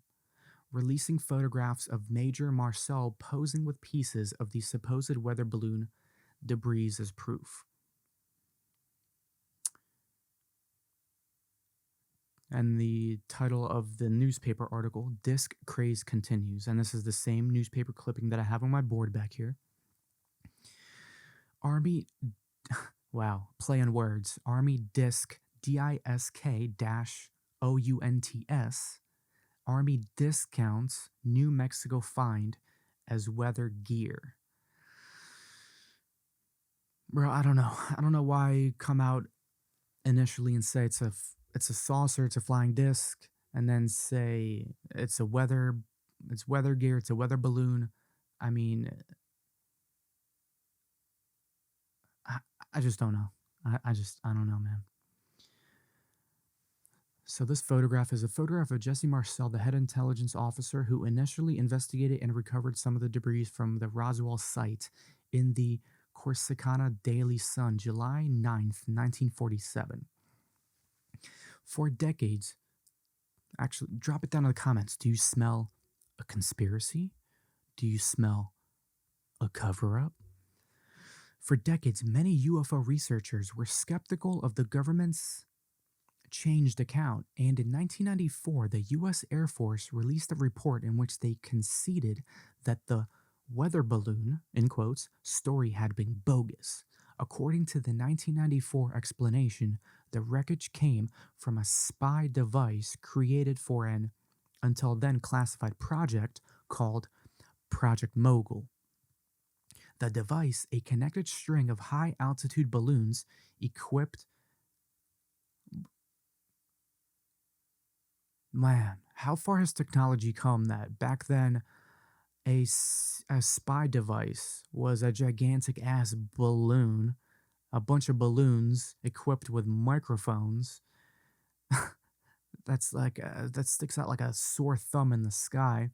releasing photographs of Major Marcel posing with pieces of the supposed weather balloon debris as proof. And the title of the newspaper article, Disc Craze Continues. And this is the same newspaper clipping that I have on my board back here. Army, wow, play on words. Army Disc, DISK -OUNTS, Army discounts New Mexico find as weather gear. Bro, I don't know. I don't know why come out initially and say it's a saucer, it's a flying disc, and then say it's weather gear, it's a weather balloon. I mean, I, I just don't know. I don't know, man. So this photograph is a photograph of Jessie Marcel, the head intelligence officer who initially investigated and recovered some of the debris from the Roswell site in the Corsicana Daily Sun, July 9th, 1947. For decades, actually, drop it down in the comments. Do you smell a conspiracy? Do you smell a cover-up? For decades, many UFO researchers were skeptical of the government's changed account, and in 1994, the U.S. Air Force released a report in which they conceded that the weather balloon, in quotes, story had been bogus. According to the 1994 explanation, the wreckage came from a spy device created for an, until then classified project called Project Mogul. The device, a connected string of high-altitude balloons equipped. Man, how far has technology come that back then a spy device was a gigantic ass balloon, a bunch of balloons equipped with microphones. That's like that sticks out like a sore thumb in the sky.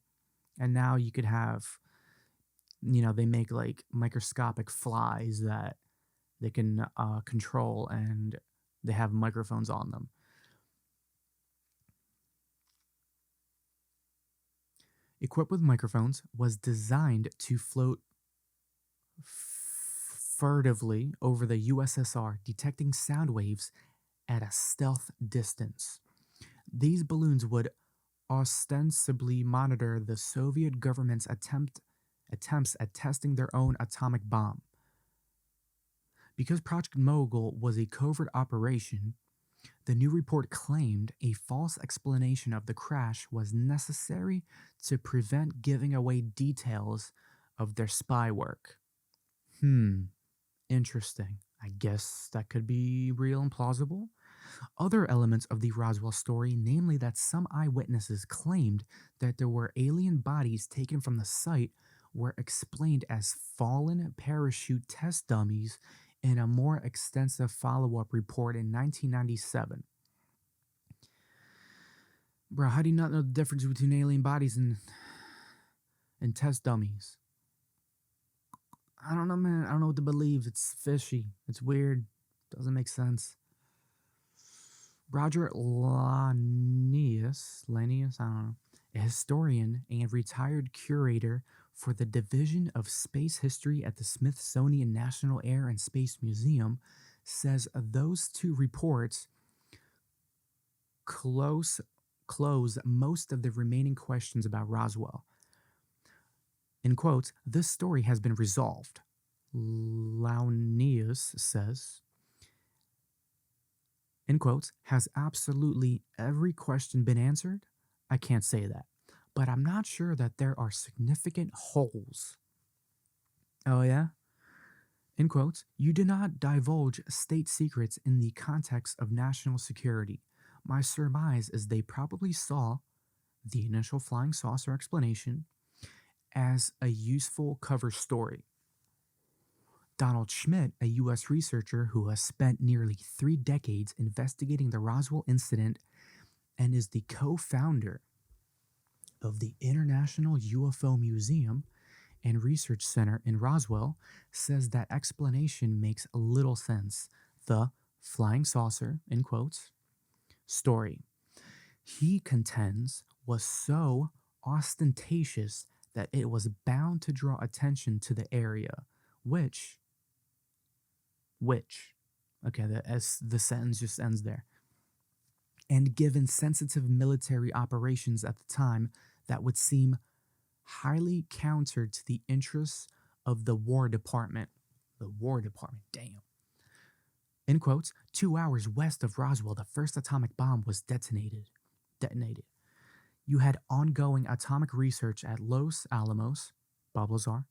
And now you could have, they make like microscopic flies that they can control, and they have microphones on them. Equipped with microphones, was designed to float furtively over the USSR, detecting sound waves at a stealth distance. These balloons would ostensibly monitor the Soviet government's attempts at testing their own atomic bomb. Because Project Mogul was a covert operation, the new report claimed a false explanation of the crash was necessary to prevent giving away details of their spy work. Interesting. I guess that could be real and plausible. Other elements of the Roswell story, namely that some eyewitnesses claimed that there were alien bodies taken from the site, were explained as fallen parachute test dummies in a more extensive follow-up report in 1997. Bro, how do you not know the difference between alien bodies and test dummies? I don't know, man. I don't know what to believe. It's fishy. It's weird. Doesn't make sense. Roger Lanius, I don't know, a historian and retired curator for the Division of Space History at the Smithsonian National Air and Space Museum, says those two reports close most of the remaining questions about Roswell. In quotes, this story has been resolved. Launius says, in quotes, has absolutely every question been answered? I can't say that, but I'm not sure that there are significant holes. Oh yeah? In quotes, you do not divulge state secrets in the context of national security. My surmise is they probably saw the initial flying saucer explanation as a useful cover story. Donald Schmidt, a U.S. researcher who has spent nearly 3 decades investigating the Roswell incident and is the co-founder of the International UFO Museum and Research Center in Roswell, says that explanation makes little sense. The flying saucer, in quotes, story, he contends, was so ostentatious that it was bound to draw attention to the area, which, okay, the sentence just ends there. And given sensitive military operations at the time, that would seem highly counter to the interests of the War Department. The War Department, damn. In quotes, 2 hours west of Roswell, the first atomic bomb was detonated. You had ongoing atomic research at Los Alamos, Bob Lazar.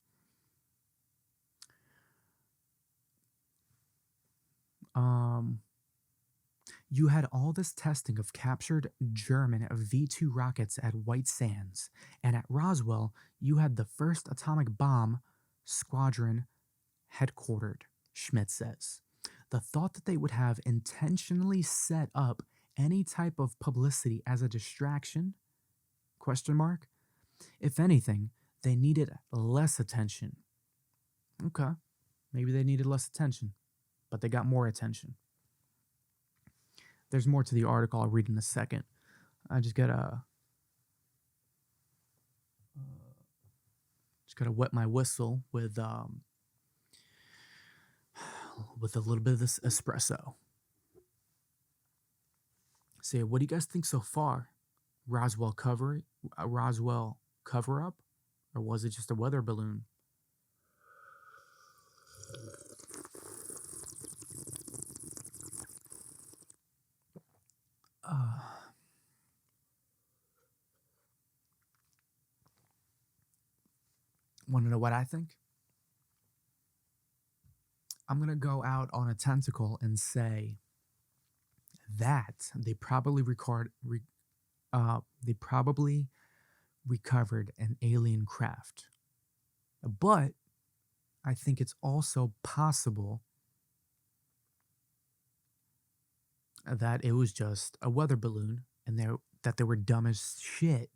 Um, you had all this testing of captured German V 2 rockets at White Sands, and at Roswell, you had the first atomic bomb squadron headquartered, Schmidt says. The thought that they would have intentionally set up any type of publicity as a distraction, question mark, if anything, they needed less attention. Okay, maybe they needed less attention, but they got more attention. There's more to the article I'll read in a second. I just gotta wet my whistle with a little bit of this espresso. So, what do you guys think so far? Roswell cover up, or was it just a weather balloon? Want to know what I think? I'm gonna go out on a tentacle and say that they probably recovered an alien craft, but I think it's also possible that it was just a weather balloon and that they were dumb as shit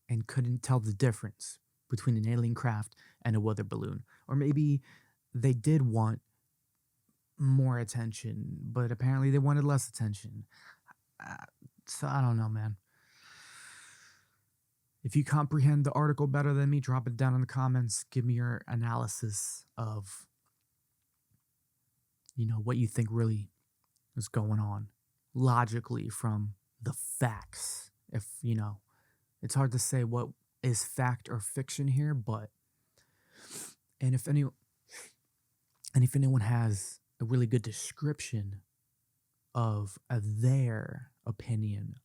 and couldn't tell the difference between an alien craft and a weather balloon. Or maybe they did want more attention, but apparently they wanted less attention. So I don't know, man. If you comprehend the article better than me, drop it down in the comments. Give me your analysis of, what you think really is going on logically from the facts. It's hard to say what is fact or fiction here, but and if anyone has a really good description of their opinion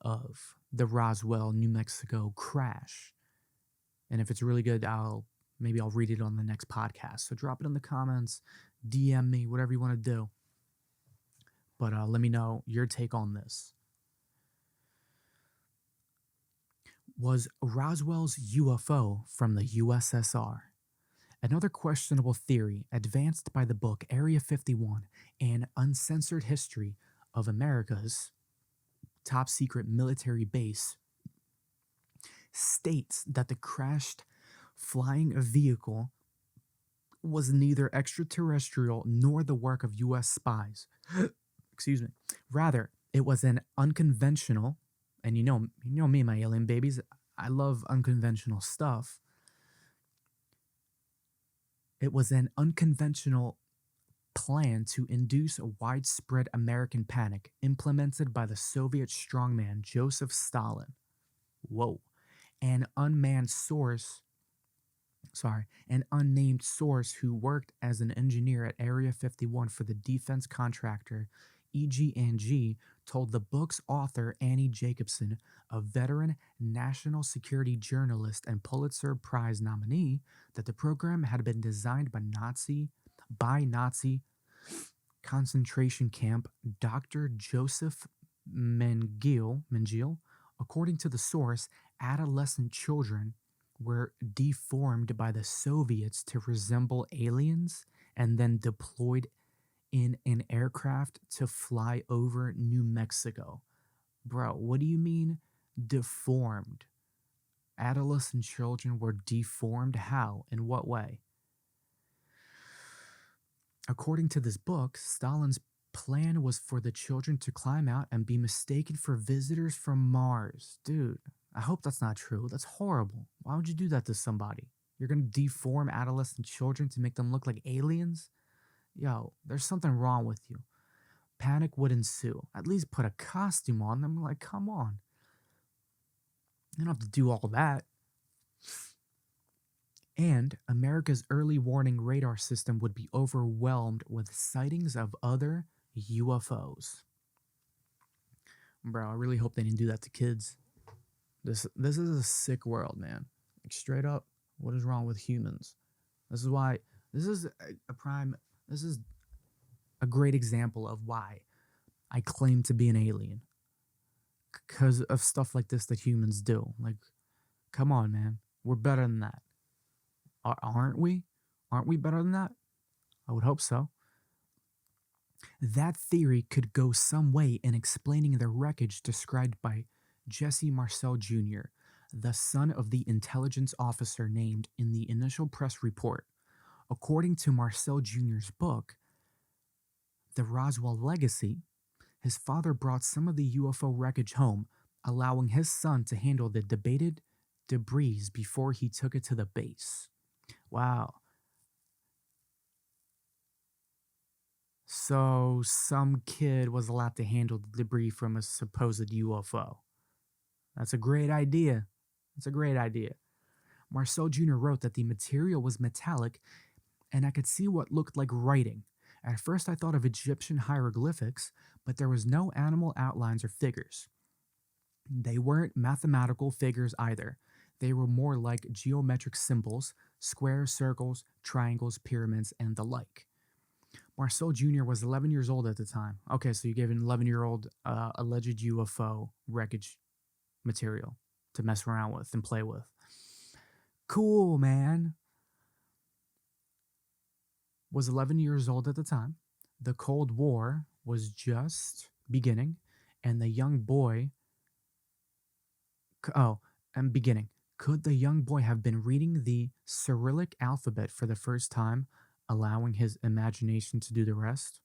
of the Roswell, New Mexico crash, and if it's really good, I'll read it on the next podcast. So drop it in the comments, DM me, whatever you want to do. But let me know your take on this. Was Roswell's UFO from the USSR? Another questionable theory advanced by the book Area 51, An Uncensored History of America's Top Secret Military Base, states that the crashed flying vehicle was neither extraterrestrial nor the work of U.S. spies. Excuse me. Rather, it was an unconventional, and you know me, my alien babies, I love unconventional stuff. It was an unconventional plan to induce a widespread American panic implemented by the Soviet strongman Joseph Stalin. Whoa. An unnamed source who worked as an engineer at Area 51 for the defense contractor EG&G told the book's author Annie Jacobson, a veteran national security journalist and Pulitzer Prize nominee, that the program had been designed by Nazi concentration camp Dr. Joseph Mengele. According to the source, adolescent children were deformed by the Soviets to resemble aliens and then deployed in an aircraft to fly over New Mexico. Bro, what do you mean deformed? Adolescent children were deformed? How? In what way? According to this book, Stalin's plan was for the children to climb out and be mistaken for visitors from Mars. Dude, I hope that's not true. That's horrible. Why would you do that to somebody? You're going to deform adolescent children to make them look like aliens? Yo, there's something wrong with you. Panic would ensue. At least put a costume on them. Like, come on. You don't have to do all that. And America's early warning radar system would be overwhelmed with sightings of other UFOs. Bro, I really hope they didn't do that to kids. This is a sick world, man. Like straight up, what is wrong with humans? This is why this is a prime. This is a great example of why I claim to be an alien because of stuff like this that humans do. Like, come on, man, we're better than that, aren't we? Aren't we better than that? I would hope so. That theory could go some way in explaining the wreckage described by Jessie Marcel Jr., the son of the intelligence officer named in the initial press report. According to Marcel Jr.'s book, The Roswell Legacy, his father brought some of the UFO wreckage home, allowing his son to handle the debated debris before he took it to the base. Wow. So some kid was allowed to handle the debris from a supposed UFO. That's a great idea. It's a great idea. Marcel Jr. wrote that the material was metallic and I could see what looked like writing. At first, I thought of Egyptian hieroglyphics, but there was no animal outlines or figures. They weren't mathematical figures either. They were more like geometric symbols, squares, circles, triangles, pyramids, and the like. Marcel Jr. was 11 years old at the time. Okay, so you gave an 11-year-old alleged UFO wreckage material to mess around with and play with. Cool, man. Was 11 years old at the time. The Cold War was just beginning, and the young boy. Beginning. Could the young boy have been reading the Cyrillic alphabet for the first time, allowing his imagination to do the rest?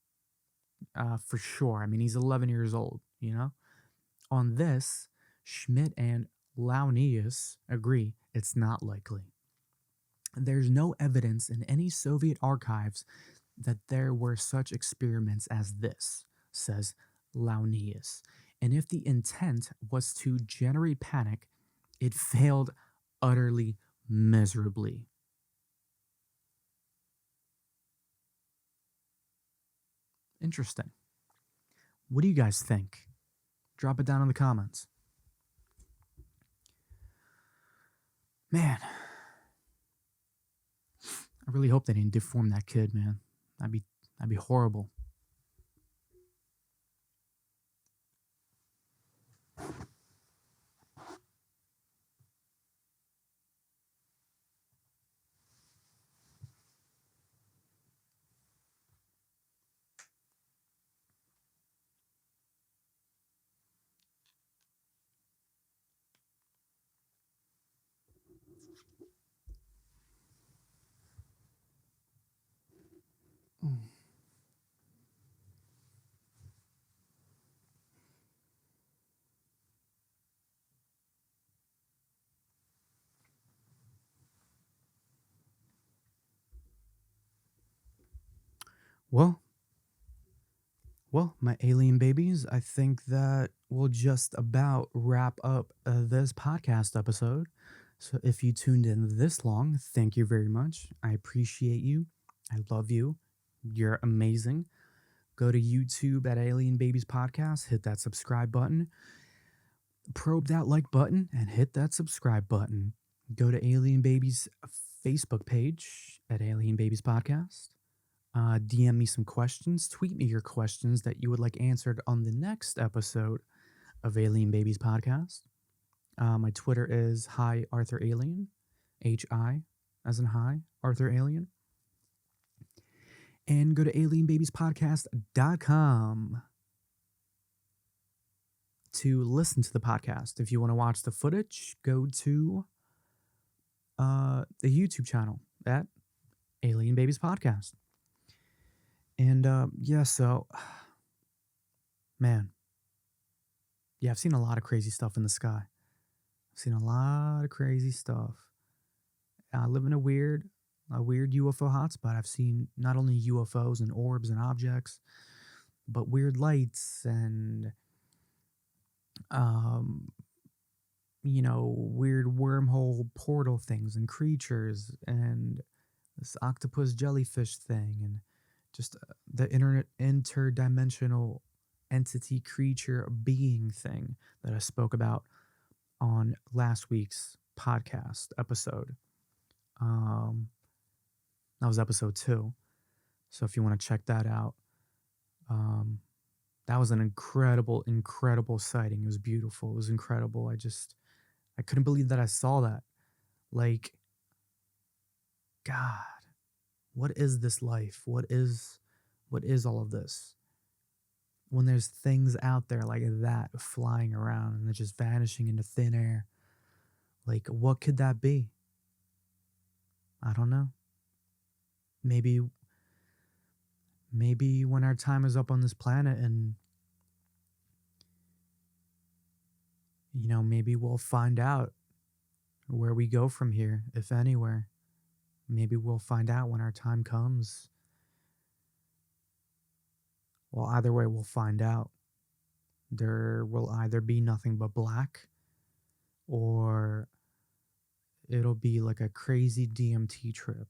For sure. I mean, he's 11 years old, you know? On this, Schmidt and Launius agree it's not likely. There's no evidence in any Soviet archives that there were such experiments as this, says Launius. And if the intent was to generate panic, it failed utterly miserably. Interesting. What do you guys think? Drop it down in the comments. Man, I really hope they didn't deform that kid, man. That'd be horrible. Well, my alien babies, I think that will just about wrap up this podcast episode. So if you tuned in this long, thank you very much. I appreciate you. I love you. You're amazing. Go to YouTube at Alien Babies Podcast, hit that subscribe button, probe that like button, and hit that subscribe button. Go to Alien Babies Facebook page at Alien Babies Podcast. DM me some questions. Tweet me your questions that you would like answered on the next episode of Alien Babies Podcast. My Twitter is Hi Arthur Alien, HI as in Hi Arthur Alien. And go to alienbabiespodcast.com to listen to the podcast. If you want to watch the footage, go to the YouTube channel at Alien Babies Podcast. And man, yeah, I've seen a lot of crazy stuff in the sky. I've seen a lot of crazy stuff. I live in a weird UFO hotspot. I've seen not only UFOs and orbs and objects, but weird lights and weird wormhole portal things and creatures and this octopus jellyfish thing and just the interdimensional entity creature being thing that I spoke about on last week's podcast episode. Um, that was episode 2. So if you want to check that out, um, that was an incredible, incredible sighting. It was beautiful. It was incredible. I couldn't believe that I saw that. Like, God, what is this life? What is all of this? When there's things out there like that flying around and they're just vanishing into thin air, like, what could that be? I don't know. Maybe, maybe when our time is up on this planet and, maybe we'll find out where we go from here, if anywhere. Maybe we'll find out when our time comes. Well, either way, we'll find out. There will either be nothing but black, or it'll be like a crazy DMT trip.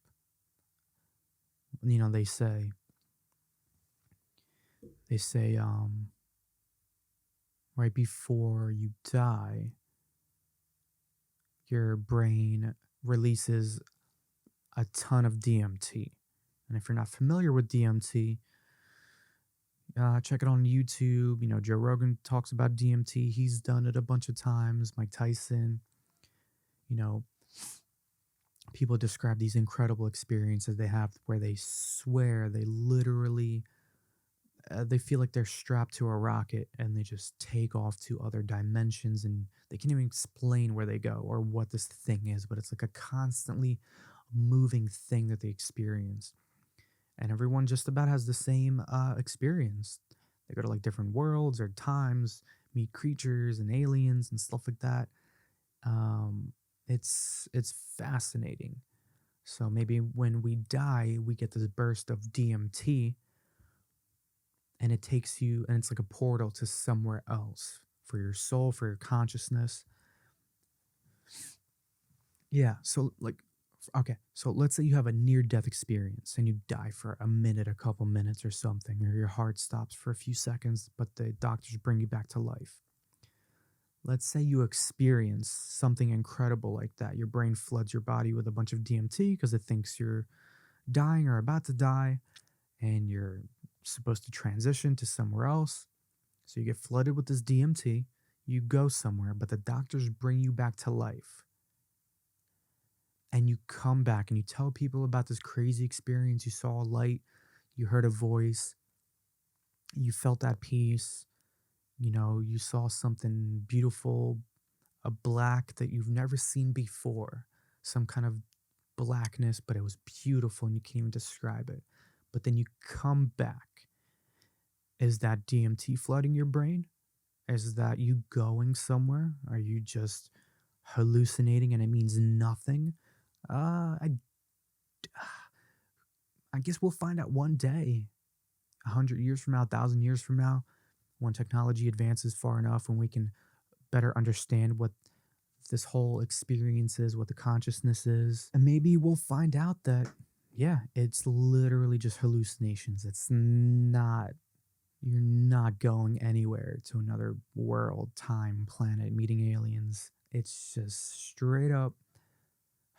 They say, they say, right before you die, your brain releases a ton of DMT. And if you're not familiar with DMT, check it on YouTube. Joe Rogan talks about DMT. He's done it a bunch of times. Mike Tyson. People describe these incredible experiences they have where they swear they literally they feel like they're strapped to a rocket and they just take off to other dimensions, and they can't even explain where they go or what this thing is, but it's like a constantly moving thing that they experience. And everyone just about has the same experience. They go to like different worlds or times, meet creatures and aliens and stuff like that. It's fascinating. So maybe when we die, we get this burst of DMT, and it takes you, and it's like a portal to somewhere else for your soul, for your consciousness. Yeah. So like, okay. So let's say you have a near death experience and you die for a minute, a couple minutes or something, or your heart stops for a few seconds, but the doctors bring you back to life. Let's say you experience something incredible like that. Your brain floods your body with a bunch of DMT because it thinks you're dying or about to die, and you're supposed to transition to somewhere else. So you get flooded with this DMT, you go somewhere, but the doctors bring you back to life. And you come back and you tell people about this crazy experience. You saw a light, you heard a voice, you felt that peace, you saw something beautiful, a black that you've never seen before, some kind of blackness, but it was beautiful and you can't even describe it. But then you come back. Is that DMT flooding your brain? Is that you going somewhere? Are you just hallucinating and it means nothing? I guess we'll find out one day, 100 years from now, 1,000 years from now, when technology advances far enough, when we can better understand what this whole experience is, what the consciousness is. And maybe we'll find out that, yeah, it's literally just hallucinations. It's not, you're not going anywhere to another world, time, planet, meeting aliens. It's just straight up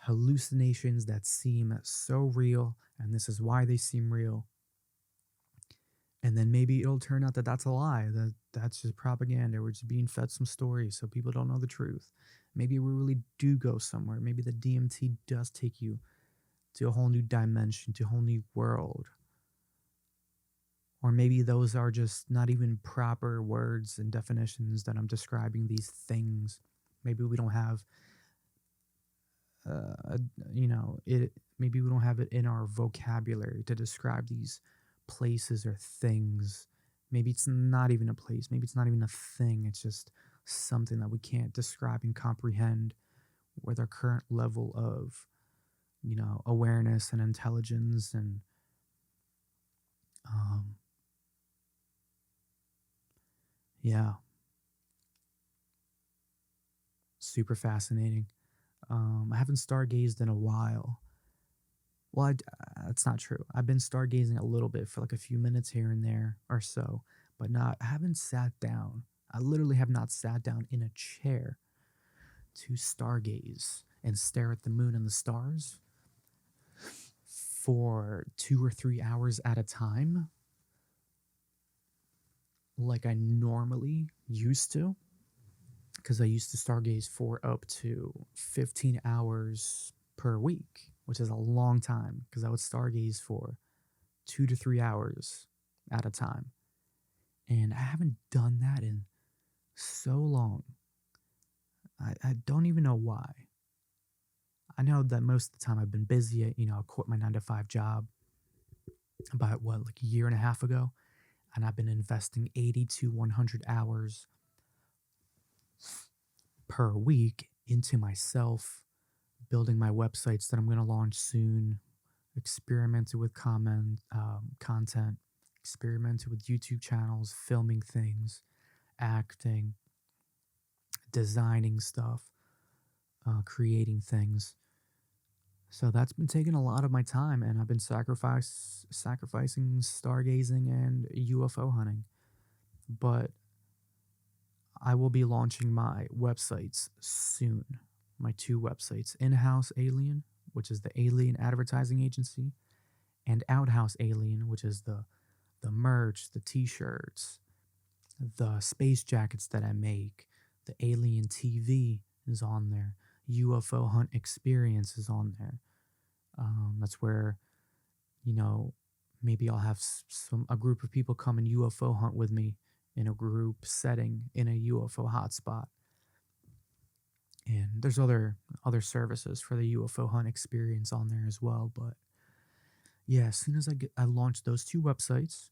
hallucinations that seem so real, and this is why they seem real. And then maybe it'll turn out that that's a lie, that that's just propaganda. We're just being fed some stories so people don't know the truth. Maybe we really do go somewhere. Maybe the DMT does take you to a whole new dimension, to a whole new world. Or maybe those are just not even proper words and definitions that I'm describing these things. Maybe we don't have, it. Maybe we don't have it in our vocabulary to describe these places or things. Maybe it's not even a place. Maybe it's not even a thing. It's just something that we can't describe and comprehend with our current level of, awareness and intelligence and, yeah, super fascinating. I haven't stargazed in a while. Well, that's not true. I've been stargazing a little bit for like a few minutes here and there or so, but I haven't sat down. I literally have not sat down in a chair to stargaze and stare at the moon and the stars for 2 or 3 hours at a time, like I normally used to, because I used to stargaze for up to 15 hours per week, which is a long time, because I would stargaze for 2 to 3 hours at a time. And I haven't done that in so long. I don't even know why. I know that most of the time I've been busy. I quit my 9 to 5 job about like a year and a half ago, and I've been investing 80 to 100 hours per week into myself, building my websites that I'm going to launch soon, experimented with content, experimented with YouTube channels, filming things, acting, designing stuff, creating things. So that's been taking a lot of my time, and I've been sacrificing stargazing and UFO hunting. But I will be launching my websites soon. My 2 websites, In-House Alien, which is the alien advertising agency, and Outhouse Alien, which is the merch, the t-shirts, the space jackets that I make, the alien TV is on there, UFO Hunt Experience is on there. That's where, maybe I'll have a group of people come and UFO hunt with me in a group setting in a UFO hotspot. And there's other services for the UFO Hunt Experience on there as well. But yeah, as soon as I launch those 2 websites,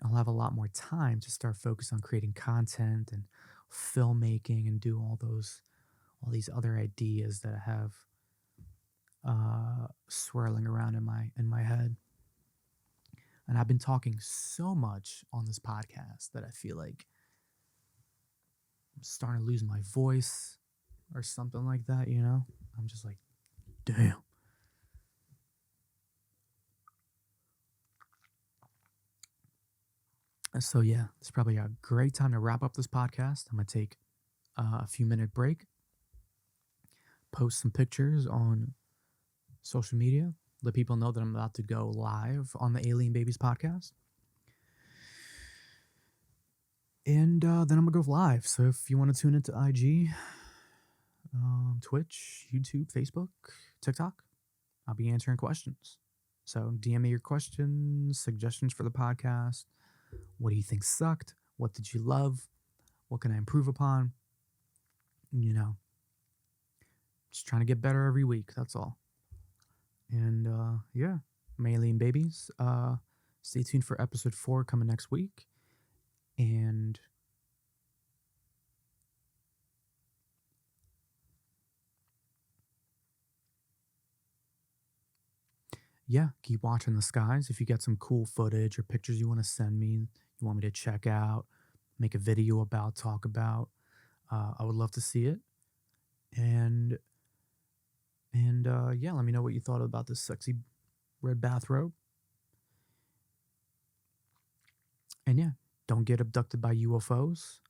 I'll have a lot more time to start focus on creating content and filmmaking and do all these other ideas that I have swirling around in my head. And I've been talking so much on this podcast that I feel like I'm starting to lose my voice or something like that, I'm just like, damn. So yeah, it's probably a great time to wrap up this podcast. I'm going to take a few minute break, post some pictures on social media, let people know that I'm about to go live on the Alien Babies podcast. And then I'm going to go live. So if you want to tune into IG, Twitch, YouTube, Facebook, TikTok, I'll be answering questions. So DM me your questions, suggestions for the podcast. What do you think sucked? What did you love? What can I improve upon? Just trying to get better every week. That's all. And yeah, my Alien Babies. Stay tuned for episode 4 coming next week. And yeah, keep watching the skies. If you get some cool footage or pictures you want to send me, you want me to check out, make a video about, talk about, I would love to see it. And yeah, let me know what you thought about this sexy red bathrobe. And yeah, don't get abducted by UFOs.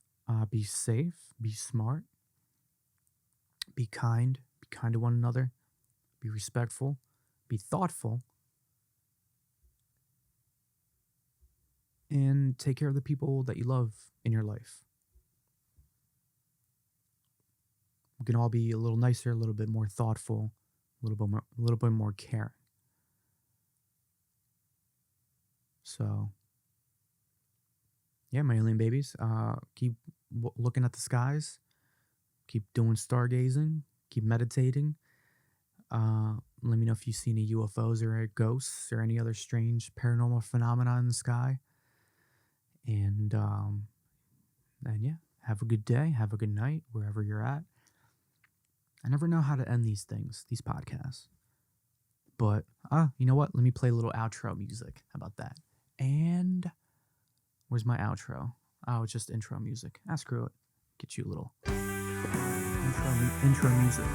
Be safe, be smart, be kind to one another, be respectful, be thoughtful, and take care of the people that you love in your life. We can all be a little nicer, a little bit more thoughtful, a little bit more caring. So, yeah, my alien babies, keep looking at the skies, keep doing stargazing, keep meditating. Let me know if you see any UFOs or ghosts or any other strange paranormal phenomena in the sky. And yeah, have a good day, have a good night, wherever you're at. I never know how to end these podcasts. But, you know what? Let me play a little outro music. How about that? And where's my outro? Oh, it's just intro music. Screw it. Get you a little intro music.